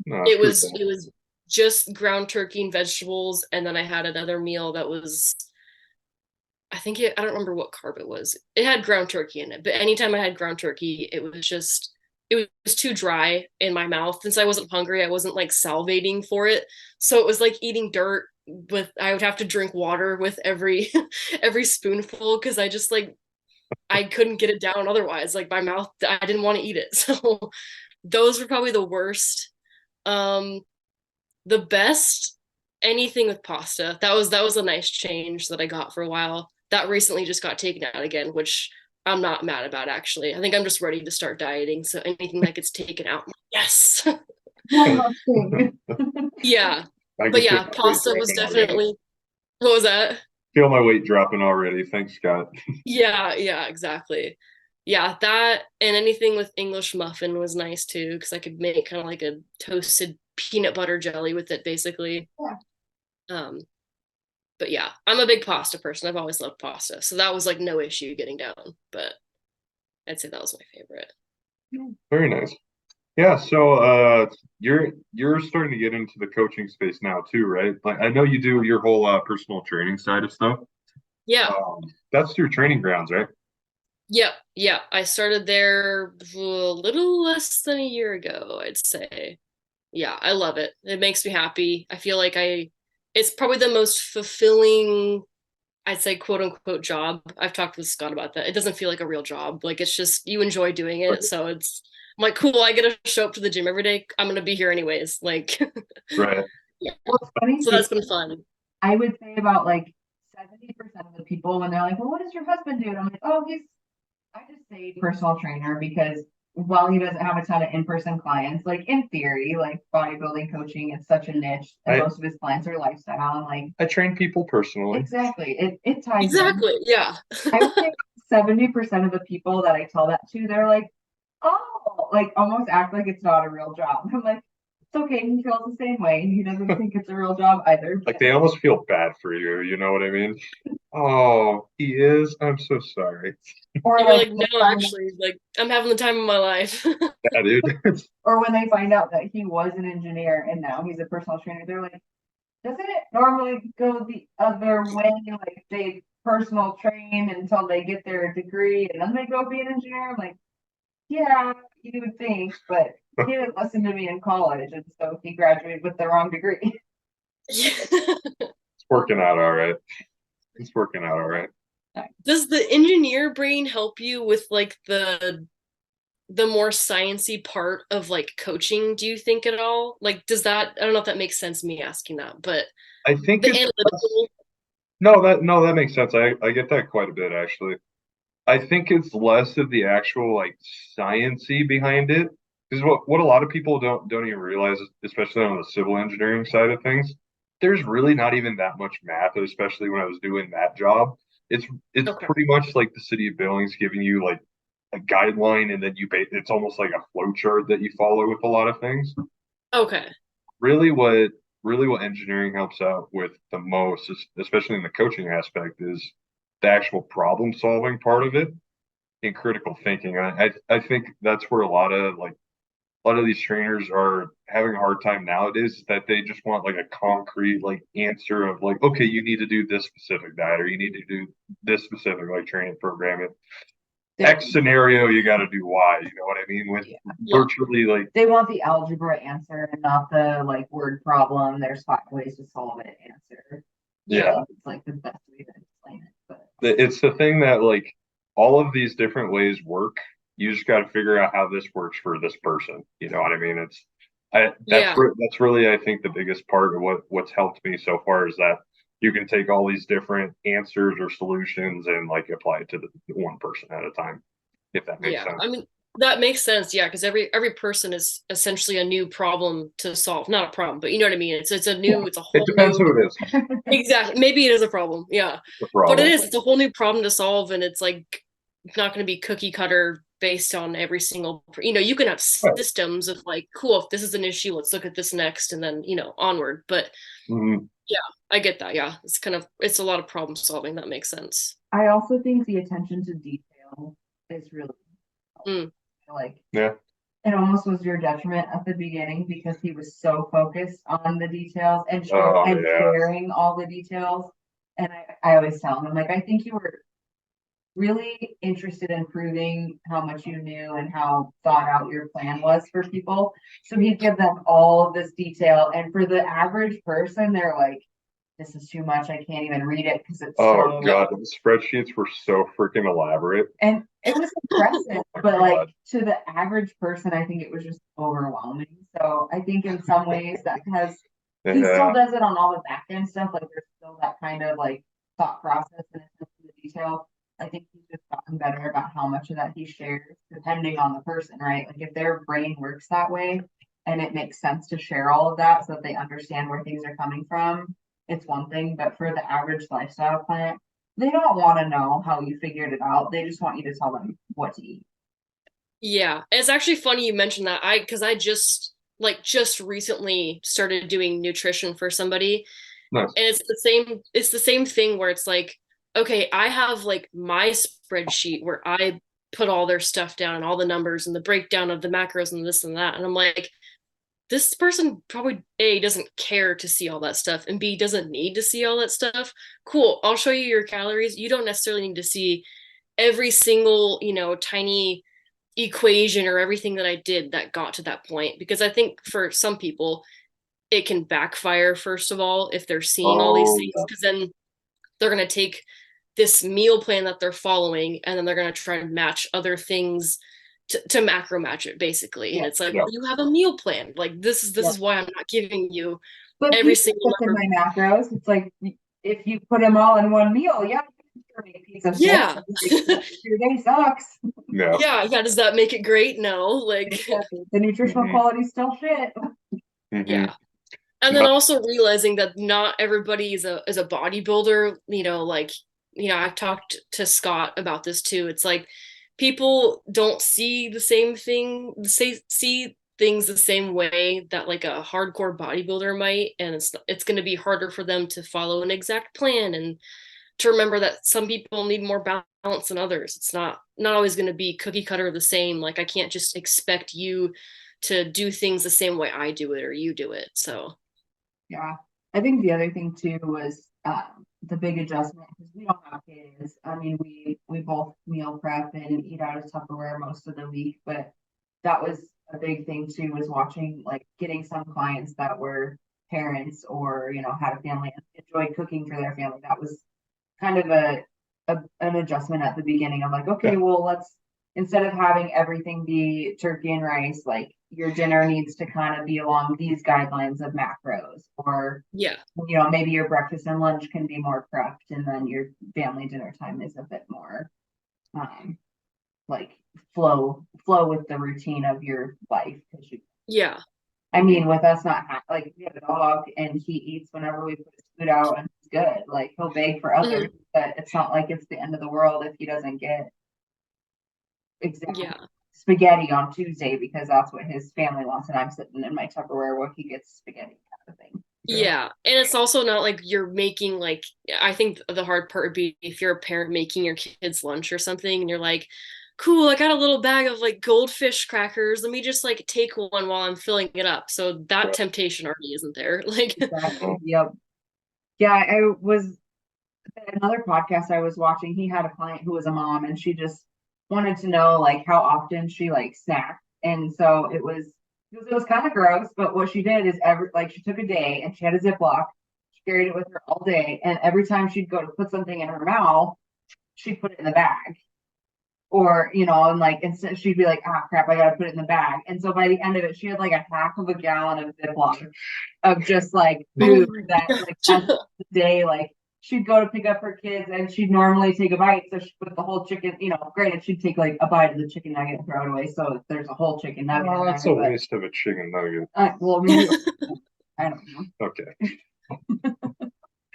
where No, it screw was that. it was just ground turkey and vegetables, and then I had another meal that was I don't remember what carb it was. It had ground turkey in it, but anytime I had ground turkey, it was too dry in my mouth. Since I wasn't hungry, I wasn't like salivating for it. So it was like eating dirt with I would have to drink water with every every spoonful because I just like I couldn't get it down otherwise. Like my mouth, I didn't want to eat it. So those were probably the worst. Um, the best, anything with pasta. That was a nice change that I got for a while. That recently just got taken out again, which I'm not mad about actually. I think I'm just ready to start dieting, so anything that gets taken out, I'm like, yes. One last thing. Yeah. I But can feel yeah, my weight pasta was dropping already. definitely what was that? Feel my weight dropping already. Thanks, Scott. Yeah, yeah, exactly. Yeah, that and anything with English muffin was nice too, because I could make kind of like a toasted peanut butter jelly with it, basically. Yeah. Um, but yeah, I'm a big pasta person. I've always loved pasta, so that was like no issue getting down. But I'd say that was my favorite. Very nice. Yeah, so you're starting to get into the coaching space now too, right? Like I know you do your whole personal training side of stuff. Yeah, Um, that's through training grounds, right? yeah, yeah. I started there a little less than a year ago, I'd say. Yeah, I love it. It makes me happy. I feel like it's probably the most fulfilling, I'd say, quote unquote job. I've talked with Scott about that. It doesn't feel like a real job. Like it's just you enjoy doing it. So I'm like, cool, I get to show up to the gym every day. I'm gonna be here anyways. Like Right. yeah. Well, it's funny So because that's been fun. I would say about like 70% of the people when they're like, well, what does your husband do? And I'm like, oh, I just say personal trainer because while he doesn't have a ton of in-person clients, like in theory, like bodybuilding coaching is such a niche and I most of his clients are lifestyle and like I train people personally. exactly it ties in. Exactly. Yeah. I would say 70% of the people that I tell that to, they're like, oh, like almost act like it's not a real job. I'm like, it's okay, he feels the same way. He doesn't think it's a real job either. Like they almost feel bad for you, you know what I mean? Oh, he is. I'm so sorry. Or You're like like, no, actually, like I'm having the time of my life. Yeah, dude. or when they find out that he was an engineer and now he's a personal trainer, they're like, doesn't it normally go the other way? Like they personal train until they get their degree and then they go be an engineer? I'm like, yeah, you would think, but he didn't listen to me in college, and so he graduated with the wrong degree. It's working out all right. It's working out all right. Does the engineer brain help you with like the more sciency part of like coaching, do you think at all? Like does that I don't know if that makes sense me asking that, but I think the it's less, analytical no, that makes sense. I get that quite a bit actually. I think it's less of the actual like sciency behind it. Because what a lot of people don't even realize, especially on the civil engineering side of things, there's really not even that much math, especially when I was doing that job. It's it's okay. pretty much like the city of Billings giving you like a guideline and then it's almost like a flow chart that you follow with a lot of things. Okay. Really what engineering helps out with the most, especially in the coaching aspect, is the actual problem solving part of it in critical thinking. I think that's where a lot of these trainers are having a hard time nowadays is that they just want like a concrete like answer of like, okay, you need to do this specific diet or you need to do this specific like training program. X scenario, you got to do Y. You know what I mean? With Yeah. Yeah. virtually like, They want the algebra answer and not the like word problem. There's 5 ways to solve it answer. yeah, It's like the best way to explain it. But it's the thing that like all of these different ways work. You just got to figure out how this works for this person. You know what I mean? Yeah. That's really I think the biggest part of what's helped me so far is that you can take all these different answers or solutions and like apply it to the one person at a time, if that makes Yeah. sense. I mean, that makes sense. Yeah, because every person is essentially a new problem to solve. Not a problem, but you know what I mean. It's a It whole depends new who it is. exactly. Maybe it is a problem. Yeah. The But it problem. is, it's a whole new problem to solve and it's like it's not going to be cookie cutter based on every single, you can have Right. systems of like, cool, if this is an issue, let's look at this next and then, onward. But Mhm. yeah, I get that. Yeah. It's a lot of problem solving. That makes sense. I also think the attention to detail is really Mm, like Yeah. it almost was your detriment at the beginning because he was so focused on the details Oh and yeah. sharing all the details. And I always tell him, I'm like, I think you were really interested in proving how much you knew and how thought out your plan was for people. So he'd give them all of this detail. And for the average person, they're like, this is too much. I can't even read it because it's Oh so God, the spreadsheets were so freaking elaborate. and it was impressive, My but like God. to the average person, I think it was just overwhelming. So I think in some ways that has he still Yeah. does it on all the back end stuff. Like there's still that kind of like thought process and attention to the detail. I think he's just gotten better about how much of that he shares, depending on the person, right? Like if their brain works that way and it makes sense to share all of that so that they understand where things are coming from, it's one thing. But for the average lifestyle client, they don't want to know how you figured it out. They just want you to tell them what to eat. Yeah, it's actually funny you mentioned that. Because I just recently started doing nutrition for somebody, Nice. and it's the same thing where it's like, okay, I have like my spreadsheet where I put all their stuff down and all the numbers and the breakdown of the macros and this and that. And I'm like, this person probably A doesn't care to see all that stuff and B doesn't need to see all that stuff. Cool, I'll show you your calories. You don't necessarily need to see every single, tiny equation or everything that I did that got to that point. Because I think for some people, it can backfire, first of all, if they're seeing all these Oh, things, yeah. because then they're going to take this meal plan that they're following and then they're going to try to match other things to macro match it basically. And Yeah, it's like, Yeah. well, you have a meal plan. Like this yeah. is why I'm not giving you But every pizza single fits in number. my macros. It's like if you put them all in one meal, yeah, you can sure make pizza fit. Yeah. Like, your day sucks. Yeah. Yeah, does that make it great? No. Like, Exactly. The nutritional Hmm. quality is still shit. Hmm. yeah. And then No. also realizing that not everybody is a bodybuilder, like, I've talked to Scott about this too. It's like people don't see the same thing, see things the same way that like a hardcore bodybuilder might, and it's going to be harder for them to follow an exact plan and to remember that some people need more balance than others. It's not always going to be cookie cutter the same. Like I can't just expect you to do things the same way I do it or you do it. So Yeah. I think the other thing too was the big adjustment because we don't have kids. I mean, we both meal prep and eat out of Tupperware most of the week, but that was a big thing too, was watching like getting some clients that were parents or, had a family and enjoyed cooking for their family. That was kind of an adjustment at the beginning. I'm like, Yeah. okay, well, let's instead of having everything be turkey and rice, like your dinner needs to kind of be along these guidelines of macros, or yeah. maybe your breakfast and lunch can be more prepped, and then your family dinner time is a bit more um, like flow with the routine of your life. Because Yeah. I mean, with us not like we have a dog and he eats whenever we put his food out and it's good. Like he'll beg for others, Mhm. but it's not like it's the end of the world if he doesn't get exact Yeah. spaghetti on Tuesday because that's what his family wants, and I'm sitting in my Tupperware where he gets spaghetti kind of thing. Yeah. Yeah. And it's also not like you're making like I think the hard part would be if you're a parent making your kids lunch or something and you're like, cool, I got a little bag of like goldfish crackers. Let me just like take one while I'm filling it up. So that Yeah. temptation already isn't there. Like Exactly. Mhm. Yep. Yeah, I was another podcast I was watching. He had a client who was a mom, and she just wanted to know like how often she like snacked, and so it was kind of gross. But what she did is every like she took a day and she had a Ziploc, she carried it with her all day, and every time she'd go to put something in her mouth, she'd put it in the bag. Or, and like instead she'd be like, ah crap, I gotta put it in the bag. And so by the end of it, she had like a half of a gallon of Ziploc of just like oh food my that like gosh. at the day, like she'd go to pick up her kids and she'd normally take a bite. So she put the whole chicken, granted she'd take like a bite of the chicken nugget and throw it away. So there's a whole chicken nugget in Oh, there. that's a But waste of a chicken nugget. well, maybe I don't know. Okay.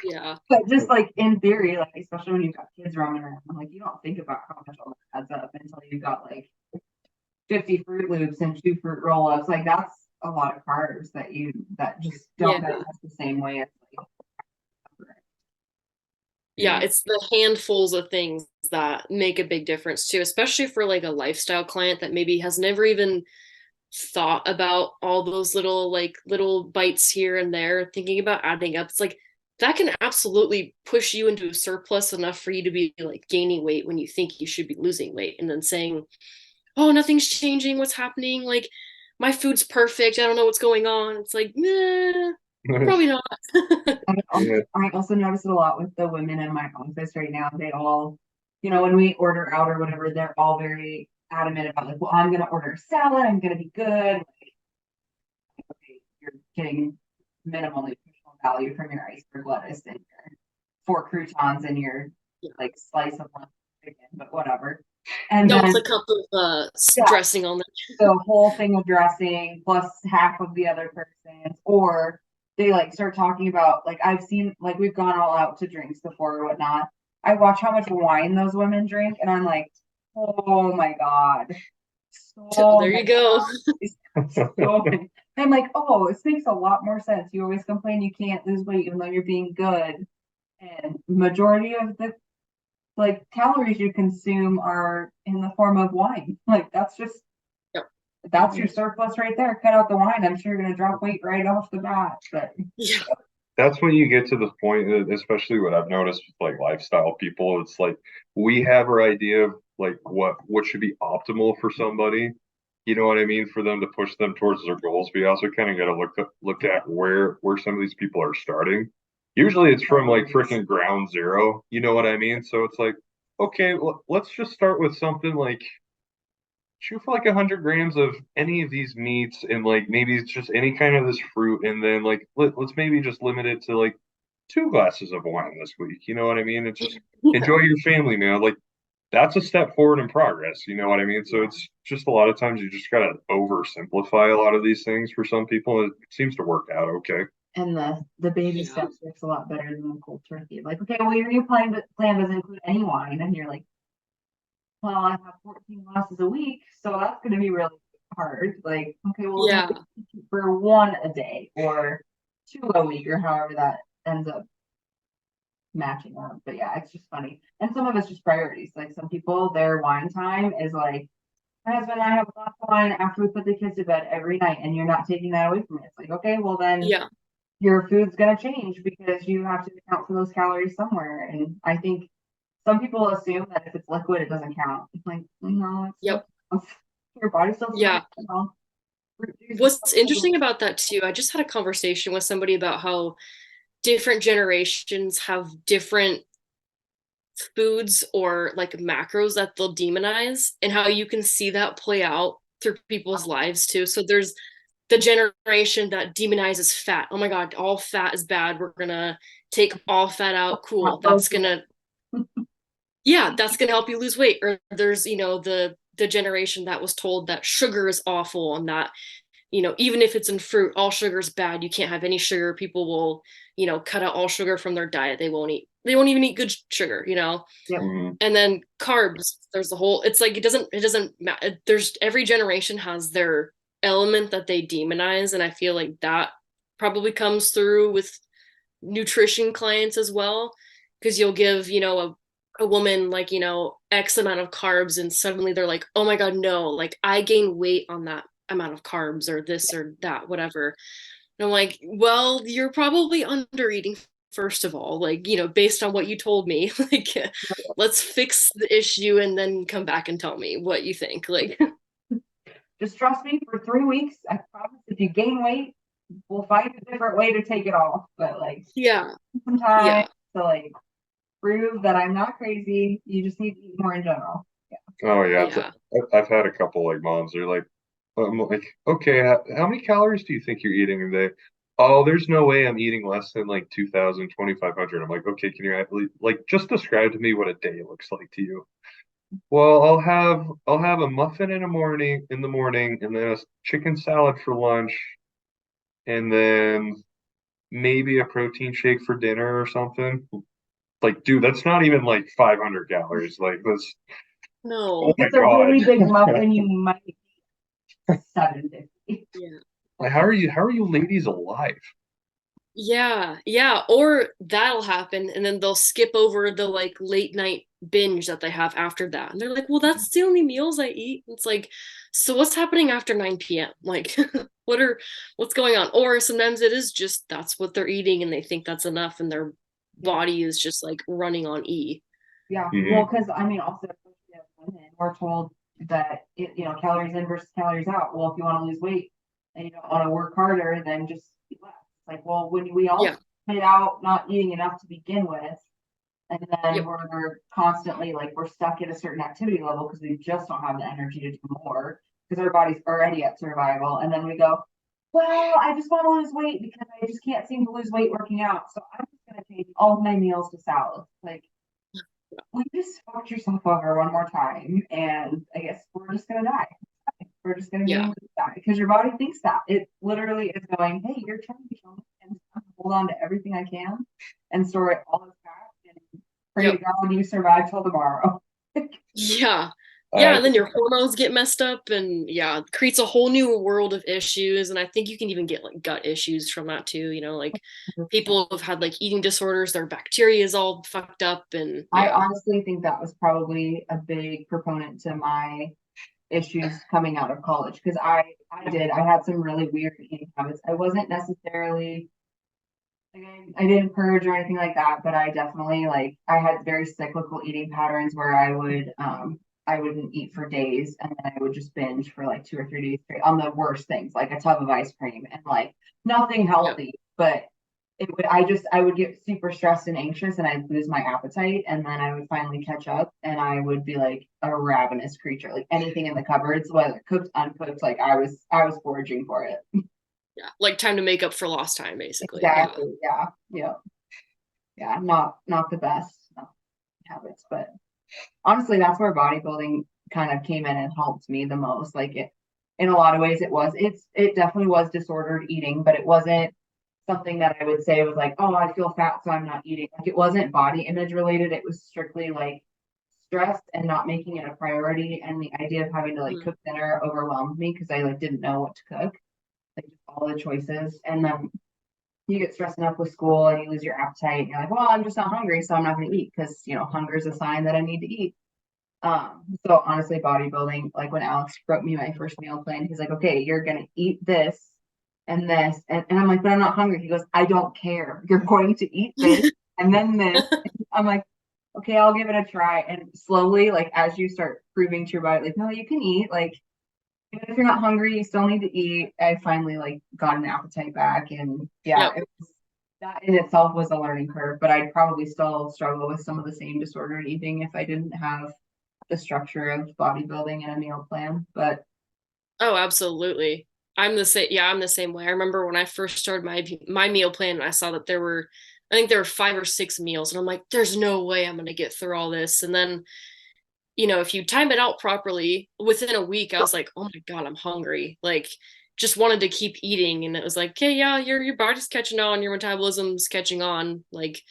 Yeah. But just like in theory, like especially when you've got kids roaming around, like you don't think about how much all that adds up until you've got like 50 Fruit Loops and 2 fruit roll-ups. Like that's a lot of carbs that just don't Yeah. digest the same way as like Yeah, Mm. it's the handfuls of things that make a big difference too, especially for like a lifestyle client that maybe has never even thought about all those little bites here and there, thinking about adding up. It's like that can absolutely push you into a surplus enough for you to be like gaining weight when you think you should be losing weight, and then saying, "Oh, nothing's changing. What's happening? Like my food's perfect. I don't know what's going on." It's like, nah, probably not. Yeah. I also notice it a lot with the women in my office right now. They all, when we order out or whatever, they're all very adamant about like, well, I'm gonna order a salad, I'm gonna be good. Like, okay, you're getting minimal nutritional value from your iceberg lettuce and your 4 croutons and your Yeah. like slice of lunch chicken, but whatever. And No, it's then a cup of yeah, dressing on there. the whole thing of dressing plus half of the other person's, or they like start talking about like I've seen like we've gone all out to drinks before or whatnot. I watch how much wine those women drink, and I'm like, oh my god. so There you many go. calories. So many. I'm like, oh, this makes a lot more sense. You always complain you can't lose weight even though you're being good. And majority of the like calories you consume are in the form of wine. Like Yep. that's your surplus right there. Cut out the wine. I'm sure you're gonna drop weight right off the bat. But Yeah. That's when you get to the point, especially what I've noticed with like lifestyle people. It's like we have our idea of like what should be optimal for somebody. You know what I mean? For them to push them towards their goals. We also kind of got to look at where some of these people are starting. Usually it's from like freaking ground zero. You know what I mean? So it's like, okay, well, let's just start with something like shoot for like 100 grams of any of these meats and like maybe it's just any kind of this fruit and then like let's maybe just limit it to like 2 glasses of wine this week. You know what I mean? It's just Yeah. enjoy your family meal. Like that's a step forward in progress. You know what I mean? So it's just a lot of times you just gotta oversimplify a lot of these things for some people. It seems to work out okay. and the baby Yeah. steps works a lot better than the cold turkey. Like, okay, well your new plan doesn't include any wine, and you're like, well, I have 14 glasses a week, so that's going to be really hard. Like, okay, well, Yeah. for one a day or two a week or however that ends up matching up. But yeah, it's just funny. And some of it's just priorities. Like some people, their wine time is like, my husband and I have a glass of wine after we put the kids to bed every night, and you're not taking that away from me. It's like, okay, well then Yeah. your food's going to change because you have to account for those calories somewhere. And I think some people assume that if it's liquid, it doesn't count. It's like, no, it's still Yep. counts. Your body still Yeah. produces. What's interesting about that too, I just had a conversation with somebody about how different generations have different foods or like macros that they'll demonize and how you can see that play out through people's lives too. So there's the generation that demonizes fat. Oh my God, all fat is bad. We're gonna take all fat out. Cool. That's gonna help you lose weight. Or there's, the generation that was told that sugar is awful and that, even if it's in fruit, all sugar is bad. You can't have any sugar. People will, cut out all sugar from their diet. They won't even eat good sugar. Yep. Mhm. And then carbs, there's the whole, it's like it doesn't matter. There's every generation has their element that they demonize. And I feel like that probably comes through with nutrition clients as well. Because you'll give, a woman like, X amount of carbs and suddenly they're like, oh my God, no, like I gain weight on that amount of carbs or this or that, whatever. And I'm like, well, you're probably under eating first of all, like, based on what you told me, like, let's fix the issue and then come back and tell me what you think. Like, Just trust me for 3 weeks. I promise if you gain weight, we'll find a different way to take it off. But like yeah, some time yeah, to like prove that I'm not crazy. You just need to eat more in general. Oh yeah, yeah. I've had a couple like moms. They're like, I'm like, okay, how many calories do you think you're eating a day? Oh, there's no way I'm eating less than like 2,000, 2,500. I'm like, okay, can you actually like just describe to me what a day looks like to you? Well, I'll have a muffin in the morning, and then a chicken salad for lunch, and then maybe a protein shake for dinner or something. Like, dude, that's not even like 500 calories. Like, that's oh No, If my it's a God. really big muffin, you might eat 750. yeah. Like, how are you ladies alive? Yeah, yeah, or that'll happen and then they'll skip over the like late night binge that they have after that. And they're like, "Well, that's the only meals I eat." It's like, "So what's happening after 9 p.m.? Like what's going on?" Or sometimes it is just that's what they're eating and they think that's enough and their Yeah. body is just like running on E. Yeah. Well, Mhm. because I mean, also, especially as women, we're told that calories in versus calories out. Well, if you want to lose weight and you don't want to work harder, then just eat less. It's like, well, when we all Yeah. started out not eating enough to begin with, and then Yep. we're constantly like we're stuck at a certain activity level because we just don't have the energy to do more because our body's already at survival, and then we go, well, I just want to lose weight because I just can't seem to lose weight working out, so I'm just going to change all of my meals to salads. Like, we just fucked yourself over one more time, and I guess we're just gonna die. We're just gonna Yeah. gain weight die because your body thinks that it literally is going, "Hey, you're trying to kill me, and I'm gonna hold on to everything I can and store it all as fat and pray to Yep. God you survive till tomorrow." Yeah. Yeah, and then your hormones get messed up and yeah, creates a whole new world of issues. And I think you can even get like gut issues from that too, like people have had like eating disorders, their bacteria is all fucked up and I yeah. honestly think that was probably a big proponent to my issues coming out of college because I had some really weird eating habits. I wasn't necessarily like I didn't purge or anything like that, but I definitely like I had very cyclical eating patterns where I wouldn't eat for days and then I would just binge for like 2 or 3 days straight on the worst things, like a tub of ice cream and like nothing Yep. healthy, but I would get super stressed and anxious and I'd lose my appetite and then I would finally catch up and I would be like a ravenous creature, like anything in the cupboards, whether cooked, uncooked, like I was foraging for it. Yeah. Like time to make up for lost time, basically. Yeah. Exactly. Yeah. Yeah. Yeah. Not the best habits, but honestly, that's where bodybuilding kind of came in and helped me the most. Like it, in a lot of ways, it definitely was disordered eating, but it wasn't something that I would say was like, oh, I feel fat, so I'm not eating. Like it wasn't body image related. It was strictly like stress and not making it a priority. And the idea of having to like Mm. cook dinner overwhelmed me because I like didn't know what to cook, like just all the choices. And then you get stressed enough with school and you lose your appetite. And you're like, well, I'm just not hungry, so I'm not going to eat because hunger is a sign that I need to eat. So honestly, bodybuilding, like when Alex wrote me my first meal plan, he's like, okay, you're gonna eat this and this. And I'm like, but I'm not hungry. He goes, I don't care. You're going to eat this and then this. I'm like, okay, I'll give it a try. And slowly, like as you start proving to your body, like, no, you can eat. Like, even if you're not hungry, you still need to eat. I finally like got an appetite back. And yeah, Yep. that in itself was a learning curve, but I'd probably still struggle with some of the same disordered eating if I didn't have the structure of bodybuilding and a meal plan. But Oh, absolutely. I'm the same. Yeah, I'm the same way. I remember when I first started my meal plan, and I saw that I think there were 5 or 6 meals, and I'm like, there's no way I'm gonna get through all this. And then, if you time it out properly, within a week, I was like, oh my God, I'm hungry. Like, just wanted to keep eating, and it was like, okay, yeah, your body's catching on, your metabolism's catching on. Like,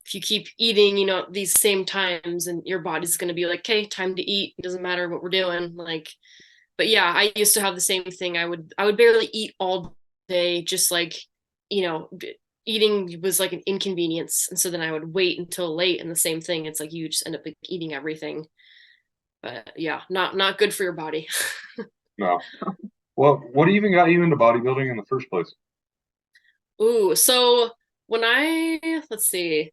if you keep eating, these same times, and your body's gonna be like, okay, time to eat. It doesn't matter what we're doing. Like, but yeah, I used to have the same thing. I would barely eat all day, just like, you know, eating was like an inconvenience. And so then I would wait until late and the same thing. It's like you just end up like eating everything. But yeah, not good for your body. No. Well, what even got you into bodybuilding in the first place? Ooh, so when let's see,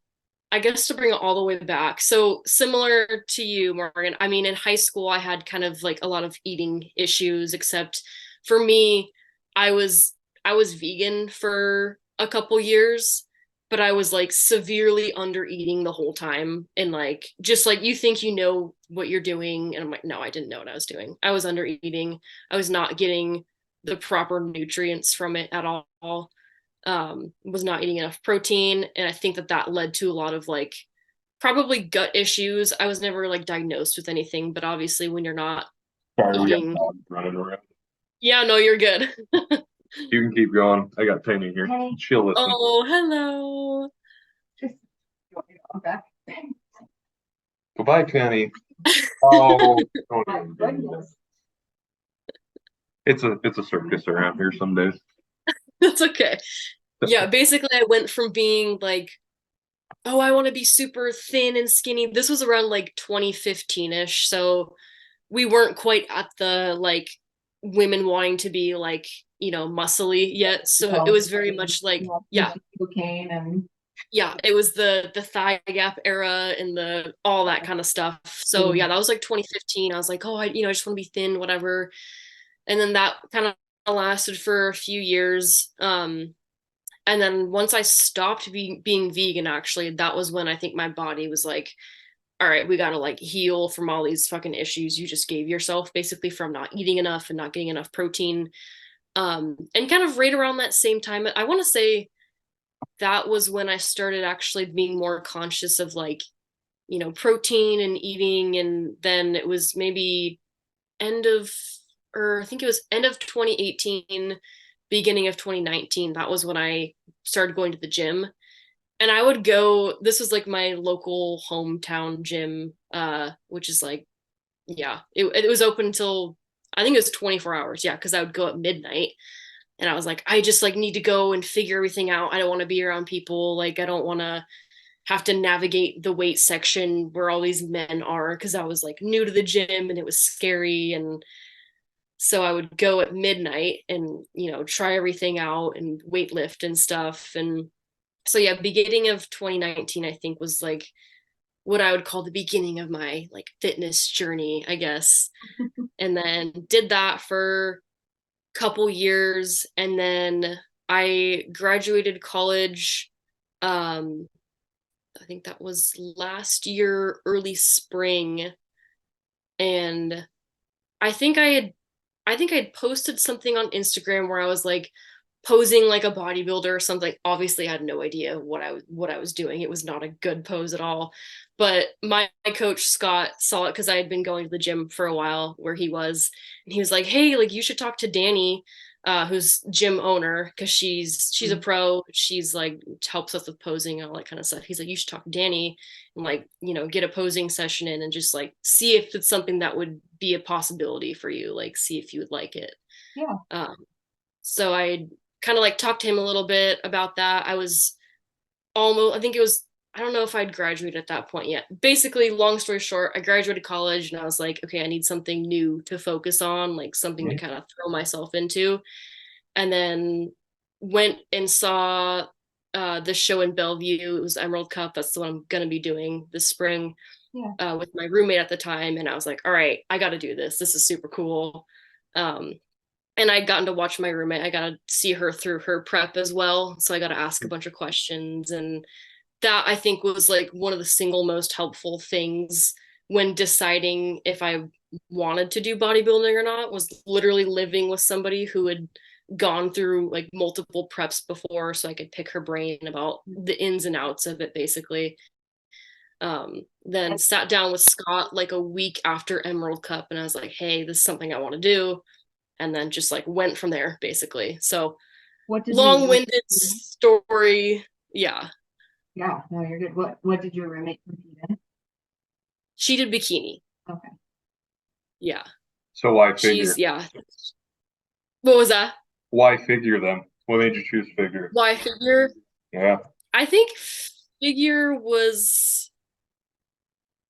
I guess to bring it all the way back. So similar to you, Morgan. I mean, in high school, I had kind of like a lot of eating issues, except for me, I was I was vegan for a couple years, but I was like severely under eating the whole time. And like just like you think you know what you're doing. And I'm like, no, I didn't know what I was doing. I was under eating. I was not getting the proper nutrients from it at all. Was not eating enough protein, and I think that led to a lot of like probably gut issues. I was never like diagnosed with anything, but obviously when you're not Sorry, we got eating, dogs running around. yeah, no, you're good. You can keep going. I got Penny here. hey, She'll listen. Oh, hello. just okay. Goodbye, Penny. Oh, don't My even do that. goodness. It's a circus around here some days. That's okay. Yeah, basically I went from being like, oh, I want to be super thin and skinny. This was around like 2015-ish, so we weren't quite at the like women wanting to be like, muscly yet. So it So, was very much like, yeah, cocaine and yeah, it was the thigh gap era and the all that kind of stuff. So yeah, that was like 2015. I was like, oh, I just want to be thin, whatever. And then that kind of lasted for a few years. And then once I stopped being vegan, actually, that was when I think my body was like, all right, we gotta like heal from all these fucking issues you just gave yourself, basically from not eating enough and not getting enough protein. And kind of right around that same time, I want to say that was when I started actually being more conscious of like, protein and eating. And then it was maybe end of, or I think it was end of 2018, beginning of 2019. That was when I started going to the gym. And I would go, this was like my local hometown gym, which is like yeah, it was open until I think it was 24 hours. Yeah, because I would go at midnight. And I was like, I just like need to go and figure everything out. I don't want to be around people. Like I don't want to have to navigate the weight section where all these men are because I was like new to the gym and it was scary. And so I would go at midnight and, try everything out and weight lift and stuff. And so yeah, beginning of 2019, I think was like what I would call the beginning of my like fitness journey, I guess. And then did that for a couple years. And then I graduated college. I think that was last year, early spring. And I think I had posted something on Instagram where I was like posing like a bodybuilder or something. Obviously, I had no idea what I was doing. It was not a good pose at all. But my coach Scott saw it because I had been going to the gym for a while where he was, and he was like, "Hey, like you should talk to Danny, who's gym owner, because she's a pro. She's like helps us with posing and all that kind of stuff." He's like, "You should talk to Danny and like get a posing session in and just like see if it's something that would be a possibility for you. Like see if you would like it." Yeah. So I kind of like talked to him a little bit about that. I was almost, I think it was, I don't know if I'd graduated at that point yet. Basically, long story short, I graduated college and I was like, okay, I need something new to focus on, like something to kind of throw myself into. And then went and saw the show in Bellevue. It was Emerald Cup. That's the one I'm going to be doing this spring with my roommate at the time. And I was like, all right, I got to do this. This is super cool. Um, and I'd gotten to watch my roommate. I got to see her through her prep as well. So I got to ask a bunch of questions. And that I think was like one of the single most helpful things when deciding if I wanted to do bodybuilding or not, was literally living with somebody who had gone through like multiple preps before so I could pick her brain about the ins and outs of it basically. Then sat down with Scott like a week after Emerald Cup and I was like, hey, this is something I want to do. And then just like went from there basically. So What did you long-winded story. Yeah. Yeah, no, you're good. What did your roommate compete in? She did bikini. Okay. Yeah. So why figure? Yeah. What was that? Why figure then? What made you choose figure? Why figure? Yeah. I think figure was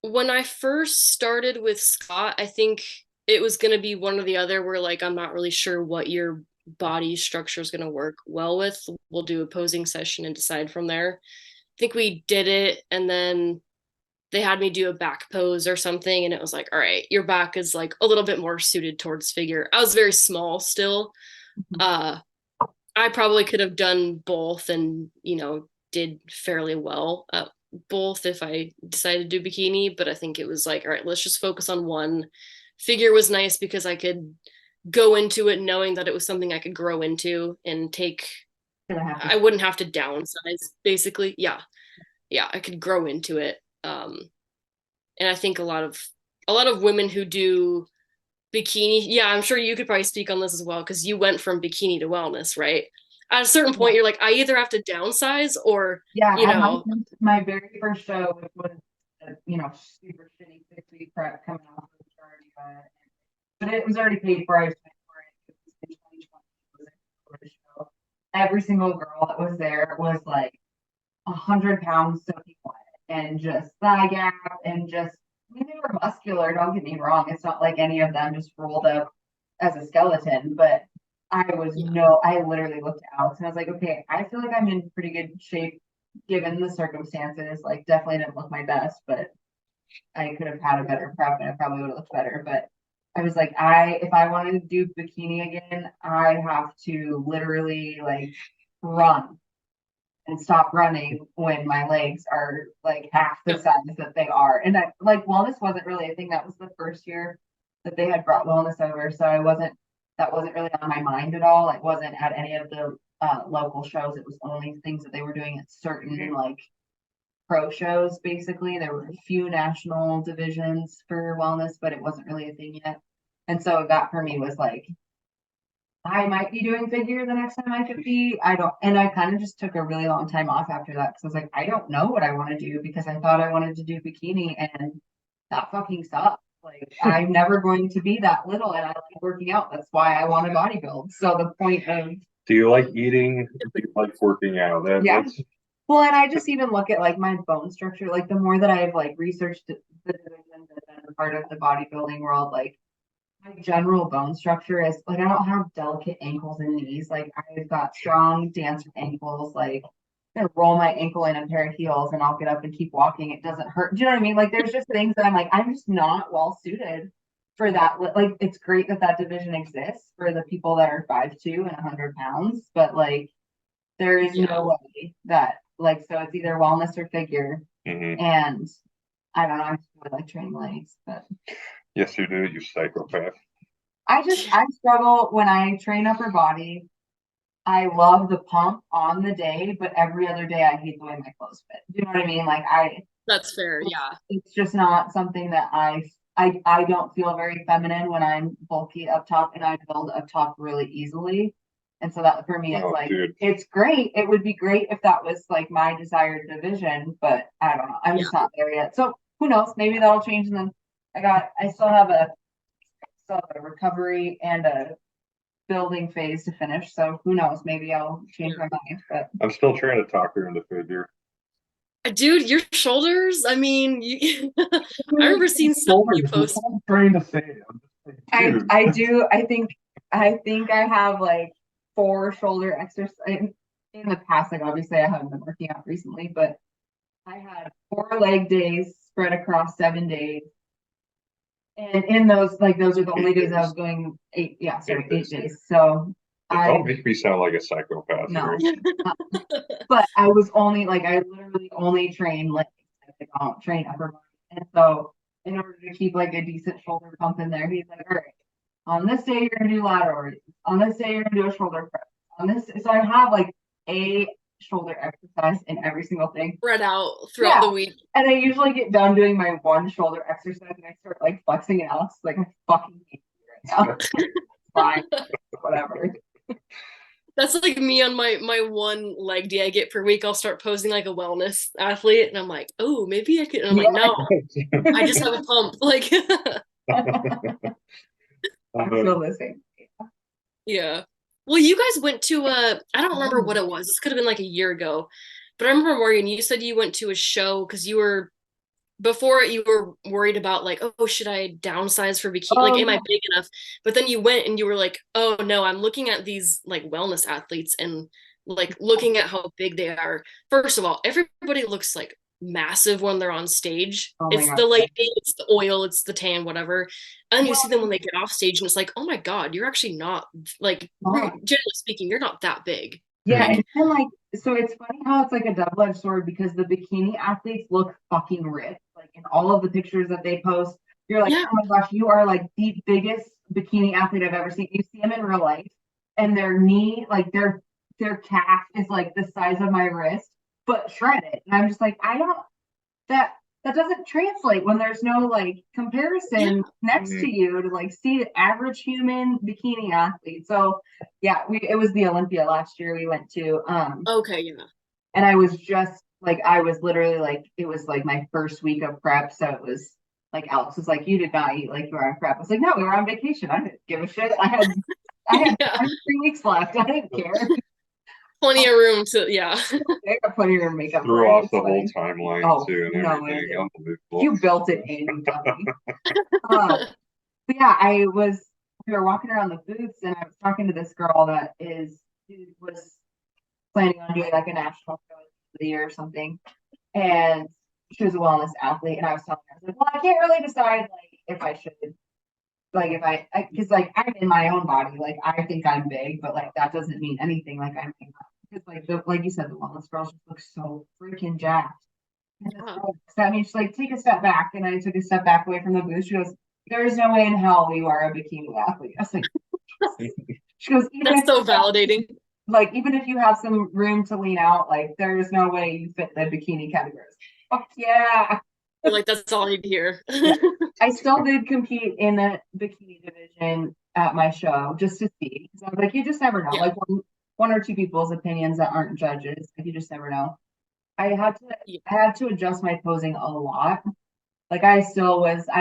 when I first started with Scott, I think it was going to be one or the other where like I'm not really sure what your body structure is going to work well with. We'll do a posing session and decide from there. I think we did it and then they had me do a back pose or something and it was like, all right, your back is like a little bit more suited towards figure. I was very small still. uh I probably could have done both and did fairly well at both if I decided to do bikini, but I think it was like, all right, let's just focus on one. Figure was nice because I could go into it knowing that it was something I could grow into and take. I wouldn't have to downsize basically. Yeah, I could grow into it. And I think a lot of women who do bikini, yeah, I'm sure you could probably speak on this as well because you went from bikini to wellness, right? At a certain point, you're like, I either have to downsize or my very first show, which was super shitty 6 week prep coming off of the charge, but it was already paid for. I was paying for it. It was in 2020. It was a show. Every single girl that was there was like 100 pounds soaking wet and just thigh gap and just, I mean, they were muscular, don't get me wrong. It's not like any of them just rolled up as a skeleton, but I literally looked at Alex and I was like, okay, I feel like I'm in pretty good shape given the circumstances. Like, definitely didn't look my best, but I could have had a better prep and I probably would have looked better. But I was like, if I wanted to do bikini again, I have to literally like run and stop running when my legs are like half the size that they are. And I like wellness wasn't really a thing. That was the first year that they had brought wellness over. So that wasn't really on my mind at all. It wasn't at any of the local shows. It was only things that they were doing at certain like pro shows. Basically, there were a few national divisions for wellness, but it wasn't really a thing yet. And so that for me was like, I might be doing figure the next time I could be. And I kind of just took a really long time off after that because I was like, I don't know what I want to do because I thought I wanted to do bikini and that fucking sucked. Like, I'm never going to be that little, and I like working out. That's why I want to bodybuild. So the point of Do you like eating? Do you like working out? yeah. That's Well, and I just even look at like my bone structure. Like the more that I've like researched the divisions and been a part of the bodybuilding world, like my general bone structure is like I don't have delicate ankles and knees. Like I've got strong dancer ankles. Like I'm gonna roll my ankle in a pair of heels and I'll get up and keep walking. It doesn't hurt. Do you know what I mean? Like there's just things that I'm like, I'm just not well suited for that. Like it's great that that division exists for the people that are 5'2" and 100 pounds, but like there is Yeah. no way that like so it's either wellness or figure. mhm. And I don't know, I just really like training legs, but Yes, you do, you psychopath. I struggle when I train upper body. I love the pump on the day, but every other day I hate the way my clothes fit. Do you know what I mean? Like That's fair. Yeah. it's just not something that I don't feel very feminine when I'm bulky up top and I build up top really easily. And so that for me it's Oh, like dude. it's great. It would be great if that was like my desired division, but I don't know. I'm Yeah. just not there yet. So who knows? Maybe that'll change. And then I still have a recovery and a building phase to finish. So who knows? Maybe I'll change my mind. But I'm still trying to talk her into figure. Dude, your shoulders, I mean, I remember seeing stuff you post. I'm trying to say. I'm just saying, dude. I do. I think I have like 4 shoulder exercise in the past. Like obviously I haven't been working out recently, but I had 4 leg days spread across 7 days. And in those, like those are the only days I was going 8, yeah, sorry, 8 days. So Don't I make me sound like a psychopath no, here. but I was only like I literally only train like I don't train upper body. And so in order to keep like a decent shoulder pump in there, he's like, all right, on this day you're gonna do lateral raises. On this day you're gonna do a shoulder press. On this, so I have like a shoulder exercise in every single thing. Spread out throughout Yeah. the week. And I usually get done doing my one shoulder exercise and I start like flexing it out. It's like I fucking hate you right now. Fine, whatever. That's like me on my one leg day I get per week. I'll start posing like a wellness athlete, and I'm like, oh, maybe I could. And I'm like, no, I just have a pump. Like, I feel the same. yeah. Well, you guys went to I don't remember what it was. This could have been like a year ago, but I remember Morgan. You said you went to a show because you were before you were worried about like, oh, should I downsize for bikini? Like, am I big enough? But then you went and you were like, oh no, I'm looking at these like wellness athletes and like looking at how big they are. First of all, everybody looks like massive when they're on stage. Oh my It's God. the lighting, it's the oil, it's the tan, whatever. And then you Well, see them when they get off stage and it's like, oh my God, you're actually not like generally speaking, you're not that big. Yeah, Like, and like so it's funny how it's like a double-edged sword because the bikini athletes look fucking ripped. Like in all of the pictures that they post, you're like, yeah. oh my gosh, you are like the biggest bikini athlete I've ever seen. You see them in real life, and their knee, like their calf is like the size of my wrist, but shredded. And I'm just like, I don't that that doesn't translate when there's no like comparison next to you to like see the average human bikini athlete. So yeah, it was the Olympia last year we went to. Okay, yeah. And I was just like I was literally like it was like my first week of prep. So it was like Alex was like, you did not eat like you were on prep. I was like, no, we were on vacation. I didn't give a shit. I had Yeah. 3 weeks left. I didn't care. Plenty of room to, yeah. I got plenty of makeup. Threw off the whole timeline Oh, too and no, everything. Unbelievable. You built it in, you dummy. But yeah, we were walking around the booths and I was talking to this girl that was planning on doing like a national show of the year or something. And she was a wellness athlete. And I was telling her, I was like, well, I can't really decide like if I should, like if because like I'm in my own body, like I think I'm big, but like that doesn't mean anything. Like I'm because like you said, the wellness girls just look so freaking jacked. Yeah. That means she's like, take a step back. And I took a step back away from the booth. She goes, there is no way in hell you are a bikini athlete. I was like, she goes, That's so validating. Like, even if you have some room to lean out, like, there is no way you fit the bikini categories. Fuck yeah. Like, that's all I need to hear. Yeah. I still did compete in the bikini division at my show just to see. So I was like, you just never know. Yeah. Like, one or two people's opinions that aren't judges. Like, you just never know. I had to adjust my posing a lot Like I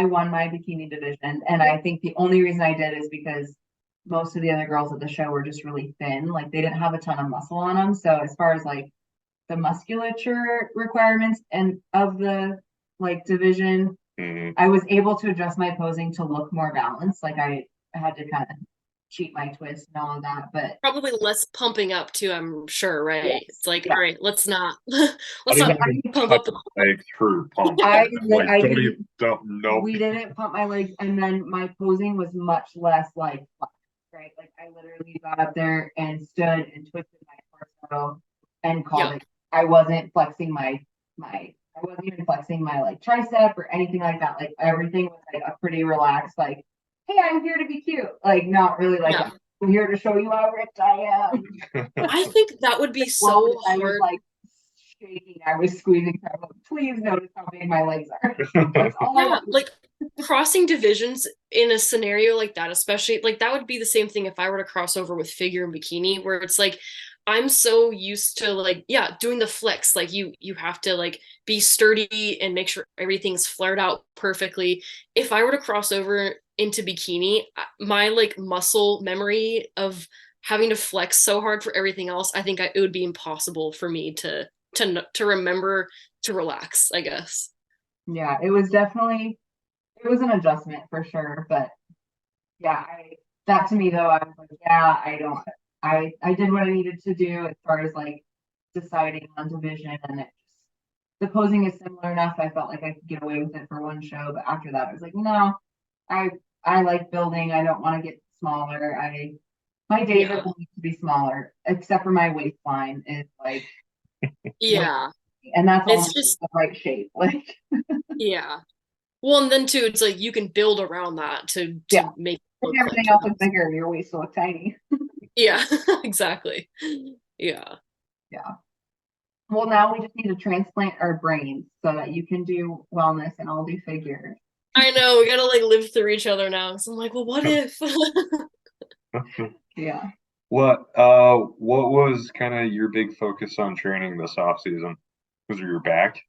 won my bikini division. And I think the only reason I did is because most of the other girls at the show were just really thin. Like they didn't have a ton of muscle on them. So as far as like the musculature requirements and of the like division, I was able to adjust my posing to look more balanced. Like I had to kind of cheat my twist and all of that. But Probably less pumping up too, I'm sure, right? yes, It's like, yeah. all right, let's not I let's didn't not even pump touch up the my legs for pump. I Like, I don't didn't even, don't, nope. we didn't pump my legs, and then my posing was much less like flex, right? Like I literally got up there and stood and twisted my torso and called Yep. it. I wasn't flexing I wasn't even flexing my like tricep or anything like that. Like everything was like a pretty relaxed, like, hey, I'm here to be cute. Like not really like Yeah. I'm here to show you how rich I am. I think that would be Well, so I was hard. like shaking. I was squeezing. I was like, please notice how big my legs are. That's all I Yeah, want. like crossing divisions in a scenario like that, especially like that would be the same thing if I were to cross over with figure and bikini, where it's like I'm so used to like, yeah, doing the flex. Like you have to like be sturdy and make sure everything's flared out perfectly. If I were to cross over into bikini, my like muscle memory of having to flex so hard for everything else, I think it would be impossible for me to remember to relax, I guess. Yeah, it was an adjustment for sure. But yeah, I that to me though, I was like, yeah, I don't I did what I needed to do as far as like deciding on division and it just the posing is similar enough. I felt like I could get away with it for one show, but after that I was like, no, I I like building. I don't want to get smaller. I my days are Yeah. going to be smaller, except for my waistline is like way, Yeah. and that's It's almost just, the right shape. Like, yeah. Well, and then too, it's like you can build around that yeah, to make it if look everything like you else have. is bigger, your waist will look tiny. Yeah, exactly. Yeah. Yeah. Well, now we just need to transplant our brains so that you can do wellness and I'll do figure. I know, we gotta like live through each other now. So I'm like, well, what if? Yeah. What was kind of your big focus on training this off season? Was it your back?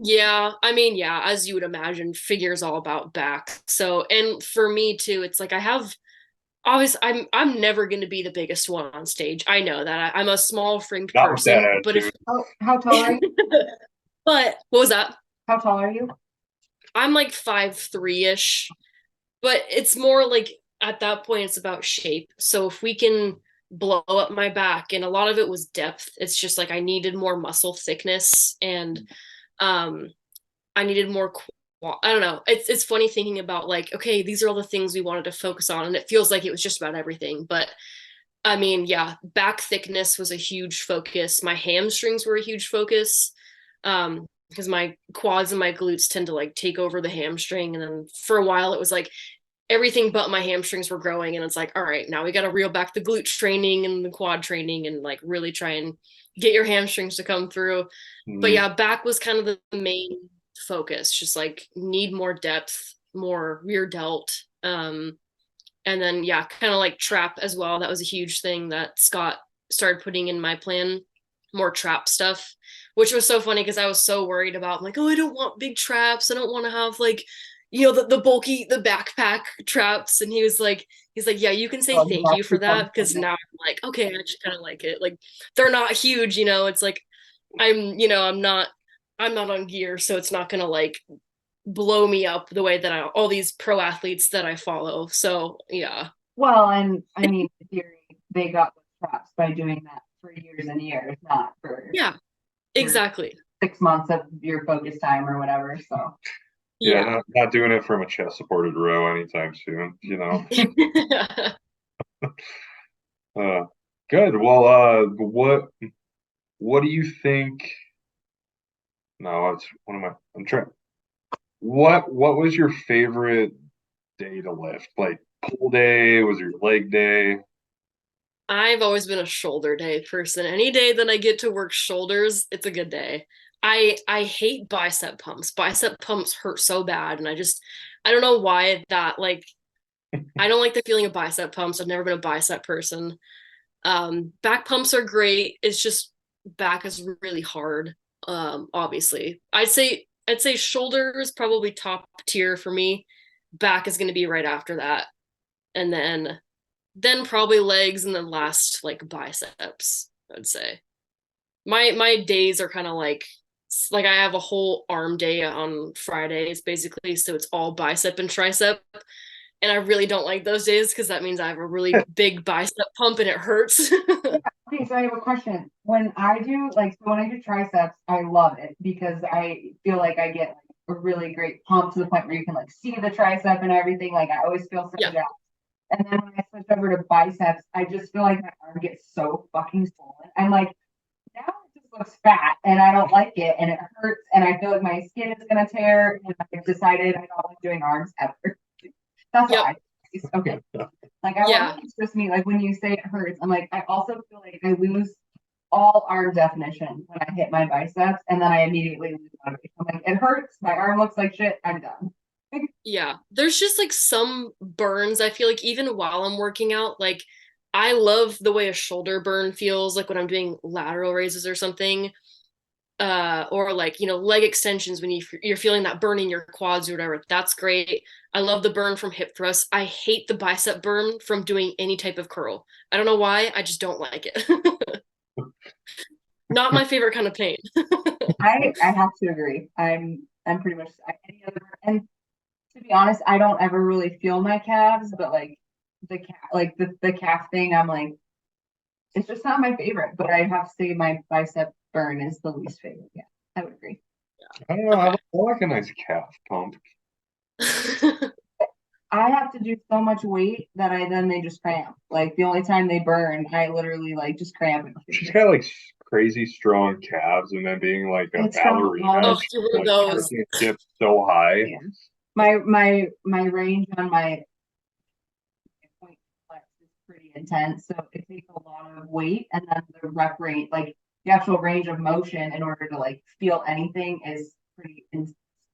Yeah, I mean, yeah, as you would imagine, figure's all about back. So, and for me too, it's like I have obviously I'm never going to be the biggest one on stage. I know that I'm a small framed Not with that person, but if attitude. How tall are you? but what was that? How tall are you? I'm like 5'3" ish, but it's more like at that point it's about shape. So if we can blow up my back, and a lot of it was depth, it's just like I needed more muscle thickness and um I needed more I don't know. It's funny thinking about like, okay, these are all the things we wanted to focus on, and it feels like it was just about everything. But I mean, yeah, back thickness was a huge focus. My hamstrings were a huge focus. Because my quads and my glutes tend to like take over the hamstring. And then for a while it was like everything but my hamstrings were growing. And it's like, all right, now we got to reel back the glute training and the quad training and like really try and get your hamstrings to come through. But Mm, yeah, back was kind of the main focus, just like need more depth, more rear delt. And then yeah, kind of like trap as well. That was a huge thing that Scott started putting in my plan, more trap stuff, which was so funny because I was so worried about like, oh, I don't want big traps. I don't want to have like, the bulky, the backpack traps. And he's like, yeah, you can say Oh, you thank you for actually that because now I'm like, okay, I just kind of like it. Like they're not huge, it's like I'm not on gear, so it's not gonna like blow me up the way that all these pro athletes that I follow. So yeah. Well, and I mean, in theory, they got the traps by doing that for years and years, not Yeah, for exactly. 6 months of your focus time or whatever. So yeah, Yeah. not doing it from a chest supported row anytime soon, you know. Uh, good. Well, what do you think? No, it's one of my. I'm trying. What was your favorite day to lift? Like pull day? Was your leg day? I've always been a shoulder day person. Any day that I get to work shoulders, it's a good day. I hate bicep pumps. Bicep pumps hurt so bad, and I don't know why that like I don't like the feeling of bicep pumps. I've never been a bicep person. Back pumps are great. It's just back is really hard. Obviously. I'd say I'd say shoulders probably top tier for me. Back is going to be right after that. And then probably legs and then last like biceps, I'd say. My days are kind of like I have a whole arm day on Fridays basically, so it's all bicep and tricep. And I really don't like those days because that means I have a really big bicep pump and it hurts. Okay, so I have a question. When I do so when I do triceps, I love it because I feel like I get like a really great pump to the point where you can like see the tricep and everything. Like I always feel so Yeah. jacked. And then when I switch over to biceps, I just feel like my arm gets so fucking swollen. I'm like, now it just looks fat and I don't like it and it hurts and I feel like my skin is gonna tear and I've decided I don't like doing arms ever. That's Yep. why. Okay. Like I Yeah. want it's just me. Like when you say it hurts, I'm like, I also feel like I lose all arm definition when I hit my biceps and then I immediately lose motivation. I'm like, it hurts, my arm looks like shit, I'm done. Yeah. There's just like some burns. I feel like even while I'm working out, like I love the way a shoulder burn feels like when I'm doing lateral raises or something. Or like, leg extensions when you're feeling that burn in your quads or whatever. That's great. I love the burn from hip thrusts. I hate the bicep burn from doing any type of curl. I don't know why. I just don't like it. Not my favorite kind of pain. I have to agree. I'm pretty much any other and to be honest, I don't ever really feel my calves, but like the calf thing, I'm like, it's just not my favorite. But I have to say my bicep burn is the least favorite. Yeah, I would agree. I don't know. Okay. I like a nice calf pump. I have to do so much weight that they just cramp. Like the only time they burn, I literally like just cramp. She's got like crazy strong calves, and then being like a It's from ballerina, Oh, she's you're one of like those. taking dips so high. Yeah. My range on my point flex is pretty intense, so it takes a lot of weight, and then the rep rate, like the actual range of motion, in order to like feel anything, is pretty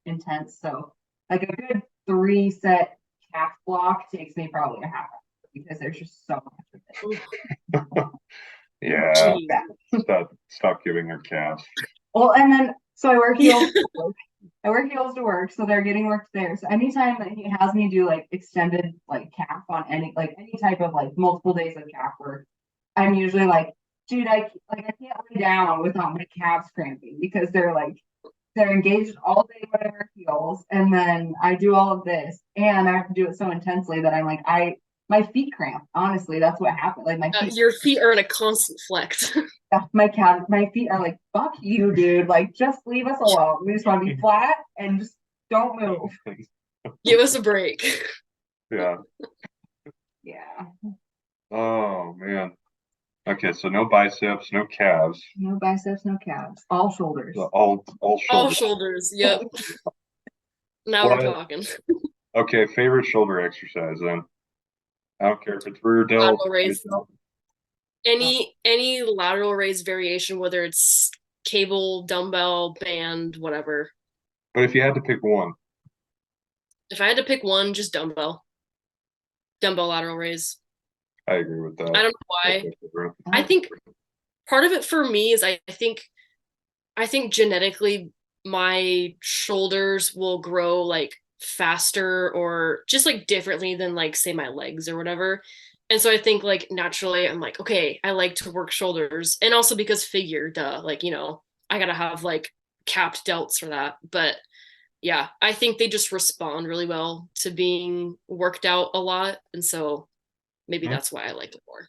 intense. So like a good 3 set calf block takes me probably a half hour because there's just so much of it. Yeah, Jeez. stop giving her calves. Well, and then so I work Yeah. heels. I wear heels to work, so they're getting worked there. So anytime that he has me do like extended like calf on any type of like multiple days of calf work, I'm usually like, dude, I can't lay down without my calves cramping because they're engaged all day whatever heels, and then I do all of this, and I have to do it so intensely that I'm like my feet cramp. Honestly, that's what happened. Like Your feet are in a constant flex. my feet are like, fuck you, dude. Like, just leave us alone. We just want to be flat and just don't move. Give us a break. Yeah. Yeah. Oh man. Okay, so no biceps, no calves, No biceps, no calves. All shoulders. all All shoulders. shoulders. Yep. Now we're What? talking. Okay, favorite shoulder exercise then. I don't care if it's rear delt, Lateral side raise. delt. Any lateral raise variation, whether it's cable, dumbbell, band, whatever. But if you had to pick one, If I had to pick one, just dumbbell. Dumbbell lateral raise. I agree with I that. don't know why. I Oh, think part of it for me is I think genetically my shoulders will grow like faster or just like differently than like say my legs or whatever. And so I think like naturally I'm like, okay, I like to work shoulders. And also because figure, duh, like, I gotta have like capped delts for that. But yeah, I think they just respond really well to being worked out a lot. And so maybe Hmm? that's why I like it more.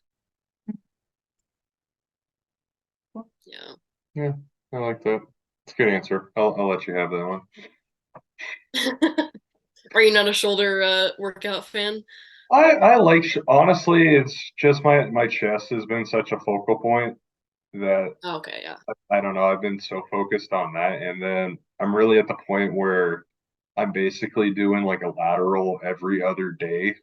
Yeah. Yeah, I like that. It's a good answer. I'll let you have that one. Are you not a shoulder workout fan? I like honestly, it's just my chest has been such a focal point that Okay, yeah. I don't know. I've been so focused on that, and then I'm really at the point where I'm basically doing like a lateral every other day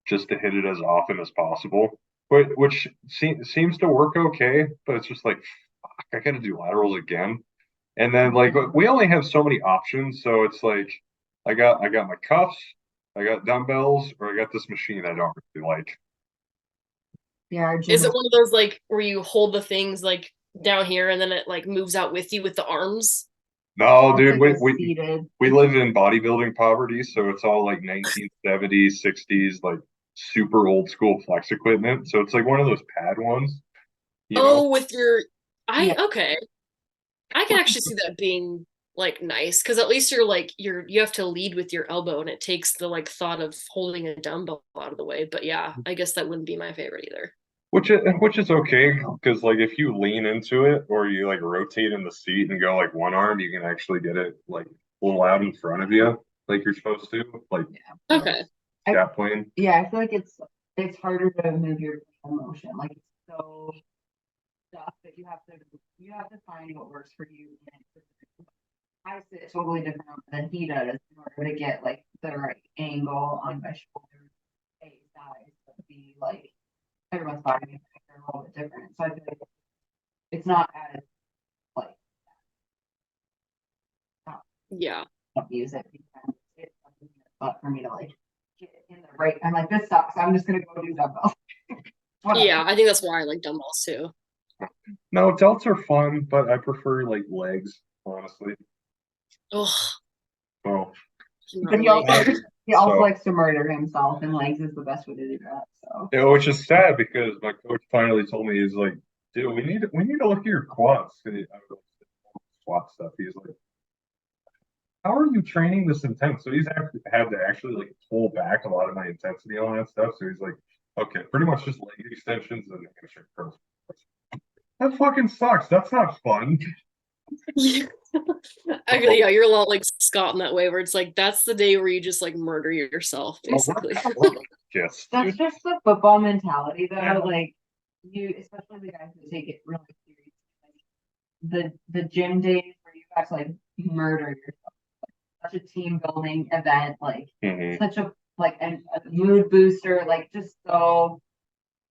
just to hit it as often as possible. But which seems to work okay, but it's just like fuck, I got to do laterals again. And then like we only have so many options, so it's like I got my cuffs, I got dumbbells, or I got this machine I don't really like. yeah, our gym Is is it one of those like where you hold the things like down here and then it like moves out with you with the arms? No, It's dude, like we, a we seated. we live in bodybuilding poverty, so it's all like 1970s, 60s, like super old school flex equipment. So it's like one of those pad ones, you know. Oh, with your Yeah, okay. I can actually see that being like nice because at least you have to lead with your elbow and it takes the like thought of holding a dumbbell out of the way. But yeah, I guess that wouldn't be my favorite either. Which is okay because like if you lean into it or you like rotate in the seat and go like one arm, you can actually get it like a little out in front of you, like you're supposed to, like Okay. I, scat plane. yeah, I feel like it's harder to move your motion. Like it's so stuff that you have to find what works for you. I sit totally different than he does in order to get like the right angle on my shoulders, face, size, to be like everyone's body mechanics are a little bit different. So I feel like it's not as like not Yeah. use it because it's something but for me to like get in the right. I'm like this sucks. I'm just gonna go do dumbbell. Yeah, Whatever. I think that's why I like dumbbells too. No, delts are fun, but I prefer like legs, honestly. Oh, Oh, not But he really. also he also so likes to murder himself, and legs is the best way to do that. So yeah, which is sad because my coach finally told me he's like, dude, we need to look at your quads. And I was like, squat stuff. He's like, how are you training this intense? So he's had to actually like pull back a lot of my intensity on that stuff. So he's like, okay, pretty much just leg extensions and hamstring curls. That fucking sucks. That's not fun. Yeah. Actually, yeah, you're a lot like Scott in that way, where it's like that's the day where you just like murder yourself, basically. Yes, that's dude. just the football mentality, though. Yeah. Like you, especially the guys who take it really serious. Like the gym days where you guys like murder yourself, such a team building event, like Mhm. such a like a mood booster, like just so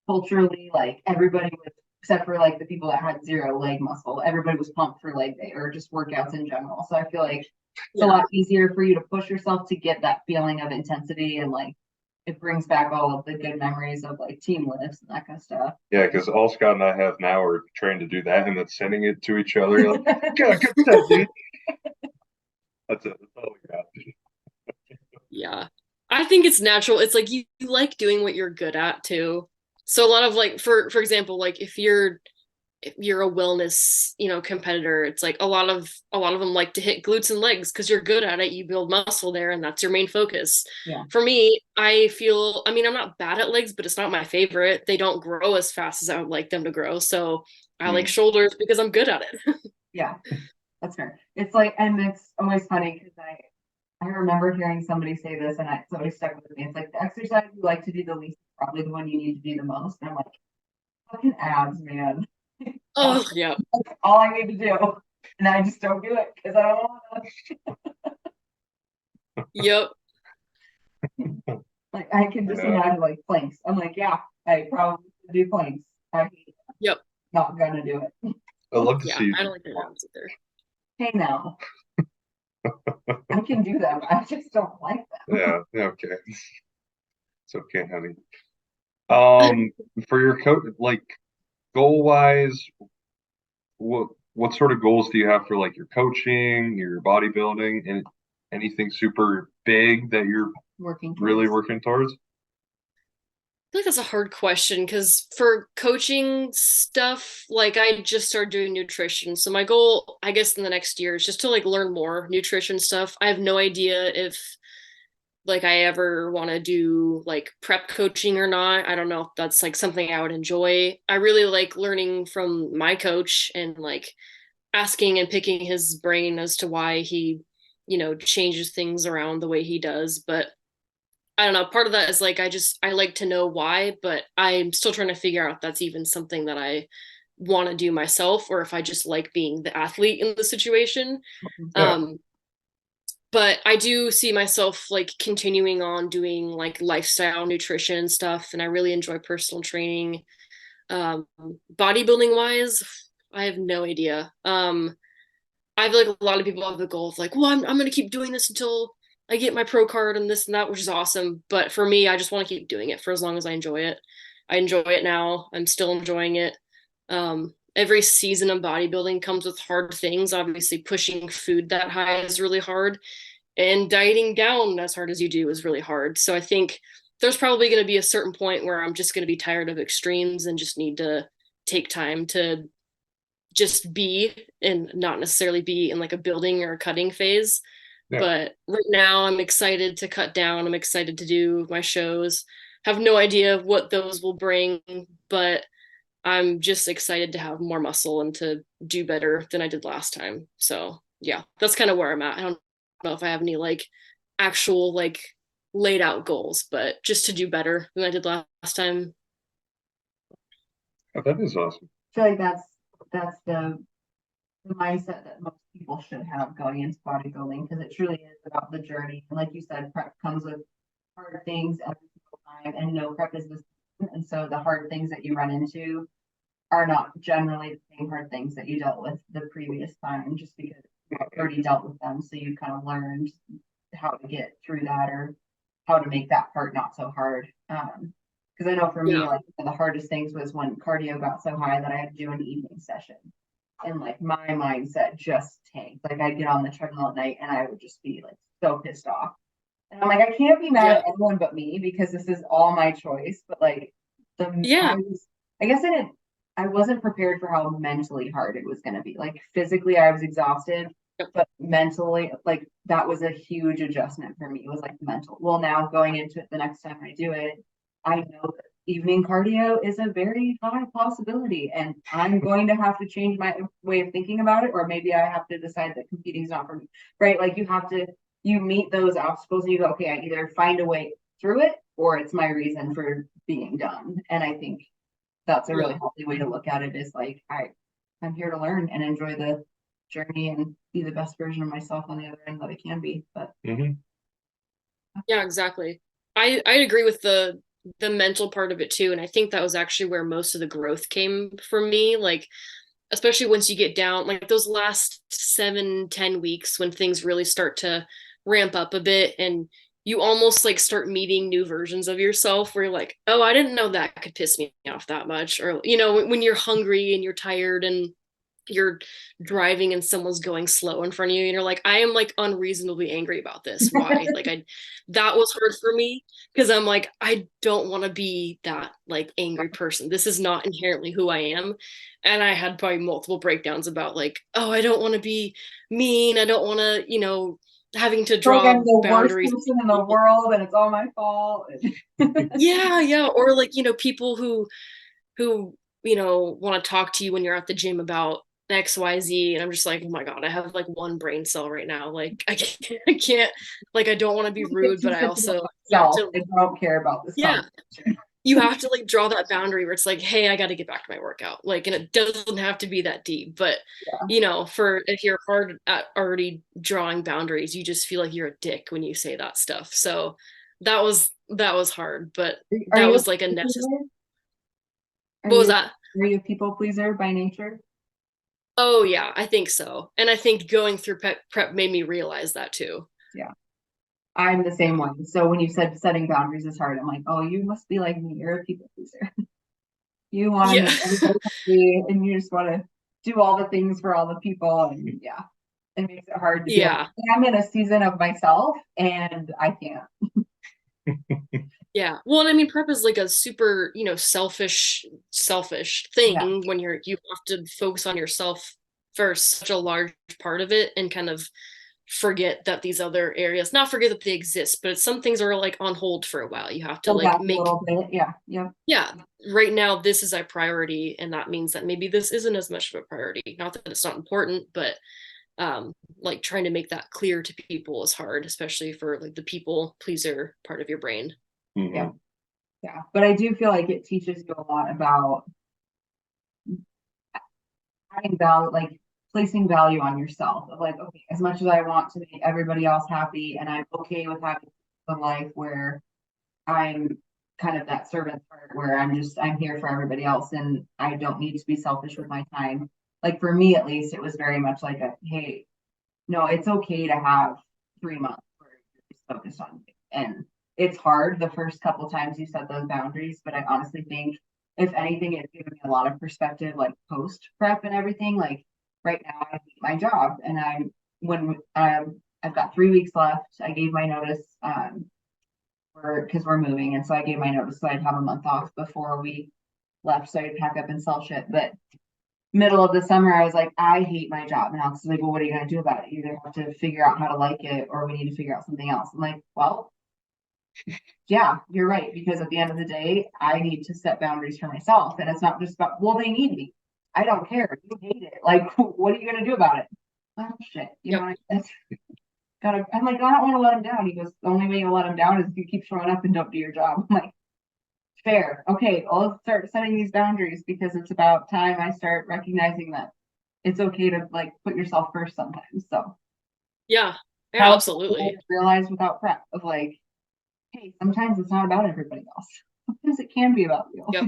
culturally, like everybody was, except for like the people that had zero leg muscle, everybody was pumped for leg day or just workouts in general. So I feel like it's a Yeah. lot easier for you to push yourself to get that feeling of intensity and like it brings back all of the good memories of like team lifts and that kind of stuff. Yeah, because all Scott and I have now are trying to do that and then sending it to each other. Like, yeah, good set, dude. That's it. That's all we got. Yeah. I think it's natural. It's like you like doing what you're good at too. So a lot of like for example, like if you're a wellness, competitor, it's like a lot of them like to hit glutes and legs because you're good at it. You build muscle there and that's your main focus. Yeah. For me, I mean, I'm not bad at legs, but it's not my favorite. They don't grow as fast as I would like them to grow. So I like Mm. shoulders because I'm good at it. Yeah, that's fair. It's like, and it's always funny because I remember hearing somebody say this and it's always stuck with me. It's like the exercise you like to do the least is probably the one you need to do the most. And I'm like, fucking abs, man. Oh, yeah. That's all I need to do. And I just don't do it because I don't want Yep. to. Like, I can just Yeah. imagine like planks. I'm like, yeah, I probably should do planks. I hate them. Yep. Not gonna do it. I'd love to Yeah. see you I do don't like the squats. abs either. Hey, now I can do them. I just don't like them. Yeah, yeah, okay. It's okay, honey. Um, for your coach, like goal wise, what sort of goals do you have for like your coaching, your bodybuilding, and anything super big that you're Working really towards. working towards? I feel like that's a hard question because for coaching stuff, like I just started doing nutrition. So my goal, I guess, in the next year is just to like learn more nutrition stuff. I have no idea if like I ever want to do like prep coaching or not. I don't know if that's like something I would enjoy. I really like learning from my coach and like asking and picking his brain as to why he, changes things around the way he does. But I don't know. Part of that is like I like to know why, but I'm still trying to figure out if that's even something that I want to do myself or if I just like being the athlete in the situation. Yeah. Um, but I do see myself like continuing on doing like lifestyle nutrition stuff, and I really enjoy personal training. Bodybuilding wise, I have no idea. I feel like a lot of people have the goal of like, well, I'm gonna keep doing this until I get my pro card and this and that, which is awesome. But for me, I just want to keep doing it for as long as I enjoy it. I enjoy it now. I'm still enjoying it. every season of bodybuilding comes with hard things. Obviously, pushing food that high is really hard, and dieting down as hard as you do is really hard. So I think there's probably going to be a certain point where I'm just going to be tired of extremes and just need to take time to just be and not necessarily be in like a building or a cutting phase. Yeah. But right now I'm excited to cut down. I'm excited to do my shows. Have no idea what those will bring, but I'm just excited to have more muscle and to do better than I did last time. So yeah, that's kind of where I'm at. I don't know if I have any like actual like laid out goals, but just to do better than I did last time. Oh, that is awesome. I feel like that's the mindset that most people should have going into bodybuilding, because it truly is about the journey. And like you said, prep comes with hard things every single time, and no prep is the same. And so the hard things that you run into are not generally the same hard things that you dealt with the previous time, just because you've already dealt with them. So you kind of learned how to get through that, or how to make that part not so hard. Because I know for me, Yeah. like the hardest things was when cardio got so high that I had to do an evening session. And like my mindset just tanked. Like I'd get on the treadmill at night and I would just be like so pissed off. And I'm like, I can't be mad Yeah. at anyone but me, because this is all my choice. But like Yeah. I guess I wasn't prepared for how mentally hard it was gonna be. Like physically I was exhausted, Yep. but mentally, like that was a huge adjustment for me. It was like mental. Well, now going into it the next time I do it, I know that evening cardio is a very high possibility, and I'm going to have to change my way of thinking about it, or maybe I have to decide that competing is not for me, right? Like you meet those obstacles and you go, okay, I either find a way through it or it's my reason for being done. And I think that's a really Yeah. healthy way to look at it, is like I'm here to learn and enjoy the journey and be the best version of myself on the other end that I can be. But Hmm. Yeah, exactly. I agree with the mental part of it too, and I think that was actually where most of the growth came for me. Like especially once you get down, like those last 7, 10 weeks when things really start to ramp up a bit, and you almost like start meeting new versions of yourself where you're like, oh, I didn't know that could piss me off that much. Or, when you're hungry and you're tired and you're driving and someone's going slow in front of you and you're like, I am like unreasonably angry about this. Why? That was hard for me because I'm like, I don't want to be that like angry person. This is not inherently who I am. And I had probably multiple breakdowns about like, oh, I don't want to be mean. I don't want to, having to like draw I'm the worst boundaries. person in the world and it's all my fault. Yeah, yeah. Or like, people who want to talk to you when you're at the gym about XYZ, and I'm just like, oh my god, I have like one brain cell right now. Like I can't like I don't want to be rude, but I also have to. I don't care about this Yeah, conversation. you have to like draw that boundary where it's like, hey, I got to get back to my workout. Like, and it doesn't have to be that deep, but Yeah. for if you're hard at already drawing boundaries, you just feel like you're a dick when you say that stuff. So that was hard, but Are that you was like a a people necessary. pleaser? What was that? Are you a people pleaser by nature? Oh yeah, I think so. And I think going through prep made me realize that too. Yeah. I'm the same Yeah. one. So when you said setting boundaries is hard, I'm like, oh, you must be like me. You're a people pleaser. You want to Yeah. make everybody happy and you just want to do all the things for all the people. And yeah, it makes it hard to be like, Yeah. I'm in a season of myself and I can't. Yeah. Well, and I mean prep is like a super, selfish Yeah. thing when you have to focus on yourself first, such a large part of it, and kind of forget that these other areas, not forget that they exist, but some things are like on hold for a while. You have to Go like back a make, little bit. Yeah. Yeah. yeah, right now this is a priority, and that means that maybe this isn't as much of a priority. Not that it's not important, but like trying to make that clear to people is hard, especially for like the people pleaser part of your brain. Yeah. Yeah. But I do feel like it teaches you a lot about having value, like placing value on yourself, of like, okay, as much as I want to make everybody else happy and I'm okay with having a life where I'm kind of that servant part where I'm here for everybody else and I don't need to be selfish with my time. Like for me at least, it was very much like a, hey, no, it's okay to have 3 months where you're just focused on you. And it's hard the first couple times you set those boundaries, but I honestly think if anything, it's given me a lot of perspective, like post prep and everything. Like right now, I hate my job, and I've got 3 weeks left. I gave my notice because we're moving, and so I gave my notice so I'd have a month off before we left, so I'd pack up and sell shit. But middle of the summer, I was like, I hate my job. And Alex is like, well, what are you going to do about it? You either have to figure out how to like it, or we need to figure out something else. I'm like, well, yeah, you're right. Because at the end of the day, I need to set boundaries for myself. And it's not just about, well, they need me. I don't care. You hate it. Like, what are you going to do about it? Oh, shit. You Yep. know, I'm like, I don't want to let him down. He goes, the only way you'll let him down is if you keep showing up and don't do your job. I'm like, fair. Okay, well, let's start setting these boundaries because it's about time I start recognizing that it's okay to like put yourself first sometimes. So Yeah. that Yeah, was absolutely. realized without prep of like, hey, sometimes it's not about everybody else. Sometimes it can be about you. Yep.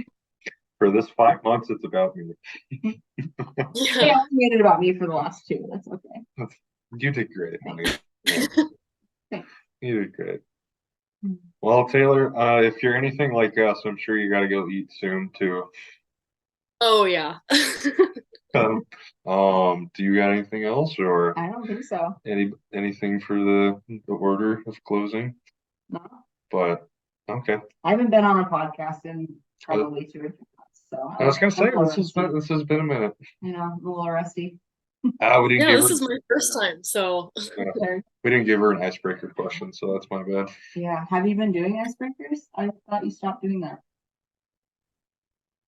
For this 5 months, it's about me. Hey, I Yeah. only made it about me for the last 2. That's okay. You did great, honey. Thanks. You did great. Mhm. Well, Taylor, if you're anything like us, I'm sure you got to go eat soon too. Oh yeah. Do you got anything else or I don't think so. anything for the order of closing? No, But okay. I haven't been on a podcast in probably 2 or 3 months. So I was gonna say I'm a little this has been a minute. you know, I'm a little rusty. We didn't Yeah, give this her is my first time, so we didn't give her an icebreaker question, so that's my bad. Yeah. Have you been doing icebreakers? I thought you stopped doing that.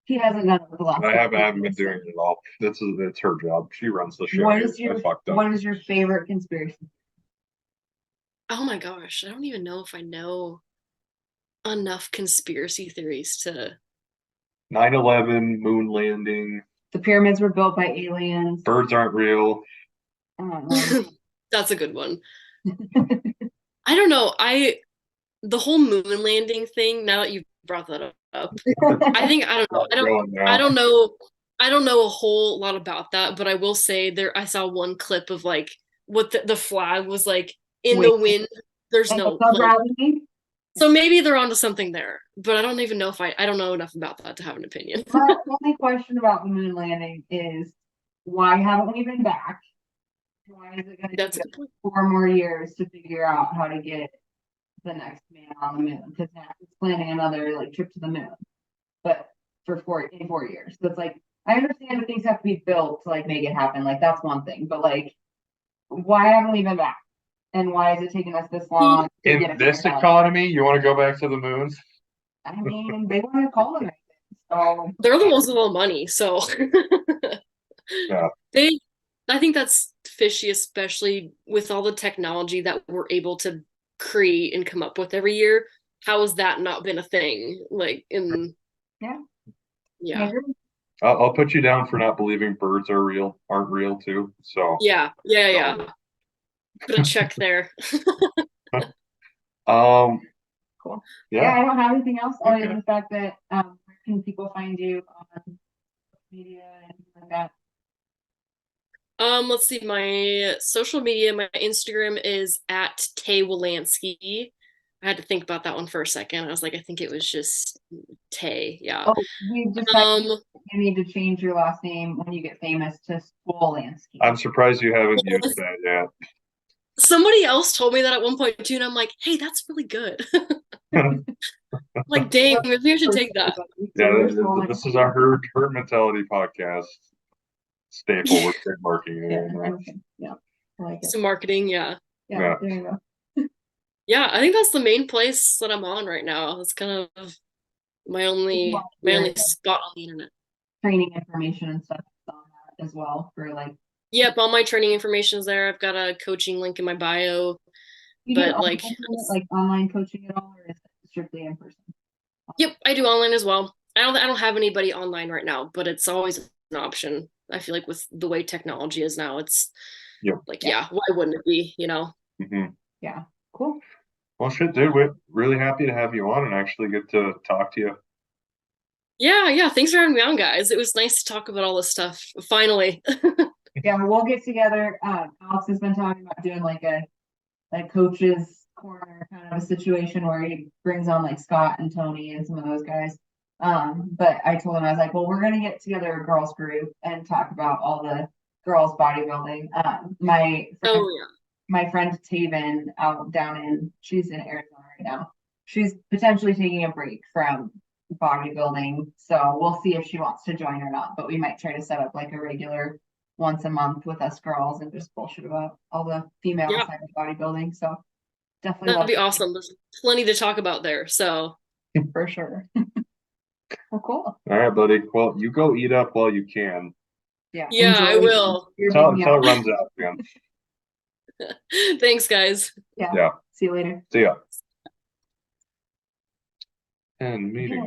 He hasn't done it for the last I couple haven't been years, so. doing it at all. It's her job. She runs the show What here. is your I fucked up. what is your favorite conspiracy? oh my gosh, I don't even know if I know enough conspiracy theories to 9/11, moon landing, The pyramids were built by aliens. birds aren't real. That's a good one. I don't know. The whole moon landing thing, now that you've brought that up, I think I don't know. Going I now. don't know I don't know a whole lot about that, but I will say there I saw one clip of like what the flag was like in Wait, the wind. There's and the no club like rally? so maybe they're onto something there, but I don't even know if I don't know enough about that to have an opinion. My only question about the moon landing is why haven't we been back? Why is it going to That's a take good point. 4 more years to figure out how to get the next man on the moon? Because NASA's planning another like trip to the moon, but for 4 years. So it's like I understand that things have to be built to like make it happen. Like that's one thing, but like why haven't we been back? And why is it taking us this long to get In it this figured out? economy, you want to go back to the moon? I mean, they want to colonize it, so They're the ones with all the money, so Yeah. they I think that's fishy, especially with all the technology that we're able to create and come up with every year. How has that not been a thing? Like in yeah. yeah. I'll put you down for not believing birds aren't real too. So Yeah. Put a check there. um Cool. Yeah, yeah. I don't have anything else other Okay. than the fact that where can people find you on media and things like that? Let's see. My social media, my Instagram is at Tay Wolanski. I had to think about that one for a second. I was like, I think it was just Tay. Yeah. Oh, we decided Um, you need to change your last name when you get famous to Wolanski. I'm surprised you haven't used that yet. somebody else told me that at one point too, and I'm like, hey, that's really good. Like, dang, maybe I should take that. Yeah, this is our herd mentality podcast staple. We're trademarking Yeah, it right now. okay. Yeah, I like it. Some marketing, yeah. Yeah, Yeah. there you go. Yeah, I think that's the main place that I'm on right now. That's kind of my only spot on the internet. Training information and stuff on that as well for like Yep, all my training information is there. I've got a coaching link in my bio. you do But like online coaching at all, or is it strictly in person? yep, I do online as well. I don't have anybody online right now, but it's always an option. I feel like with the way technology is now, it's Yep. like, yeah, why wouldn't it be, Mm-hmm. Yeah, cool. Well, shit, dude, we're really happy to have you on and actually get to talk to you. Yeah, thanks for having me on, guys. It was nice to talk about all this stuff, finally. Yeah, we'll get together. Alex has been talking about doing like a coach's corner kind of a situation where he brings on like Scott and Tony and some of those guys. But I told him, I was like, well, we're gonna get together a girls group and talk about all the girls bodybuilding. Oh yeah. My friend Taven out down she's in Arizona right now. She's potentially taking a break from bodybuilding. So we'll see if she wants to join or not. But we might try to set up like a regular once a month with us girls and just bullshit about all the female Yeah, side of bodybuilding. So definitely that'd love be awesome. There's plenty to talk about there. So for sure. Well, cool. All right, buddy. Well, you go eat up while you can. Yeah. yeah, I Enjoy will. your big Until it meal. runs out, man. Thanks, guys. Yeah. Yeah. See you later. See ya. And meeting.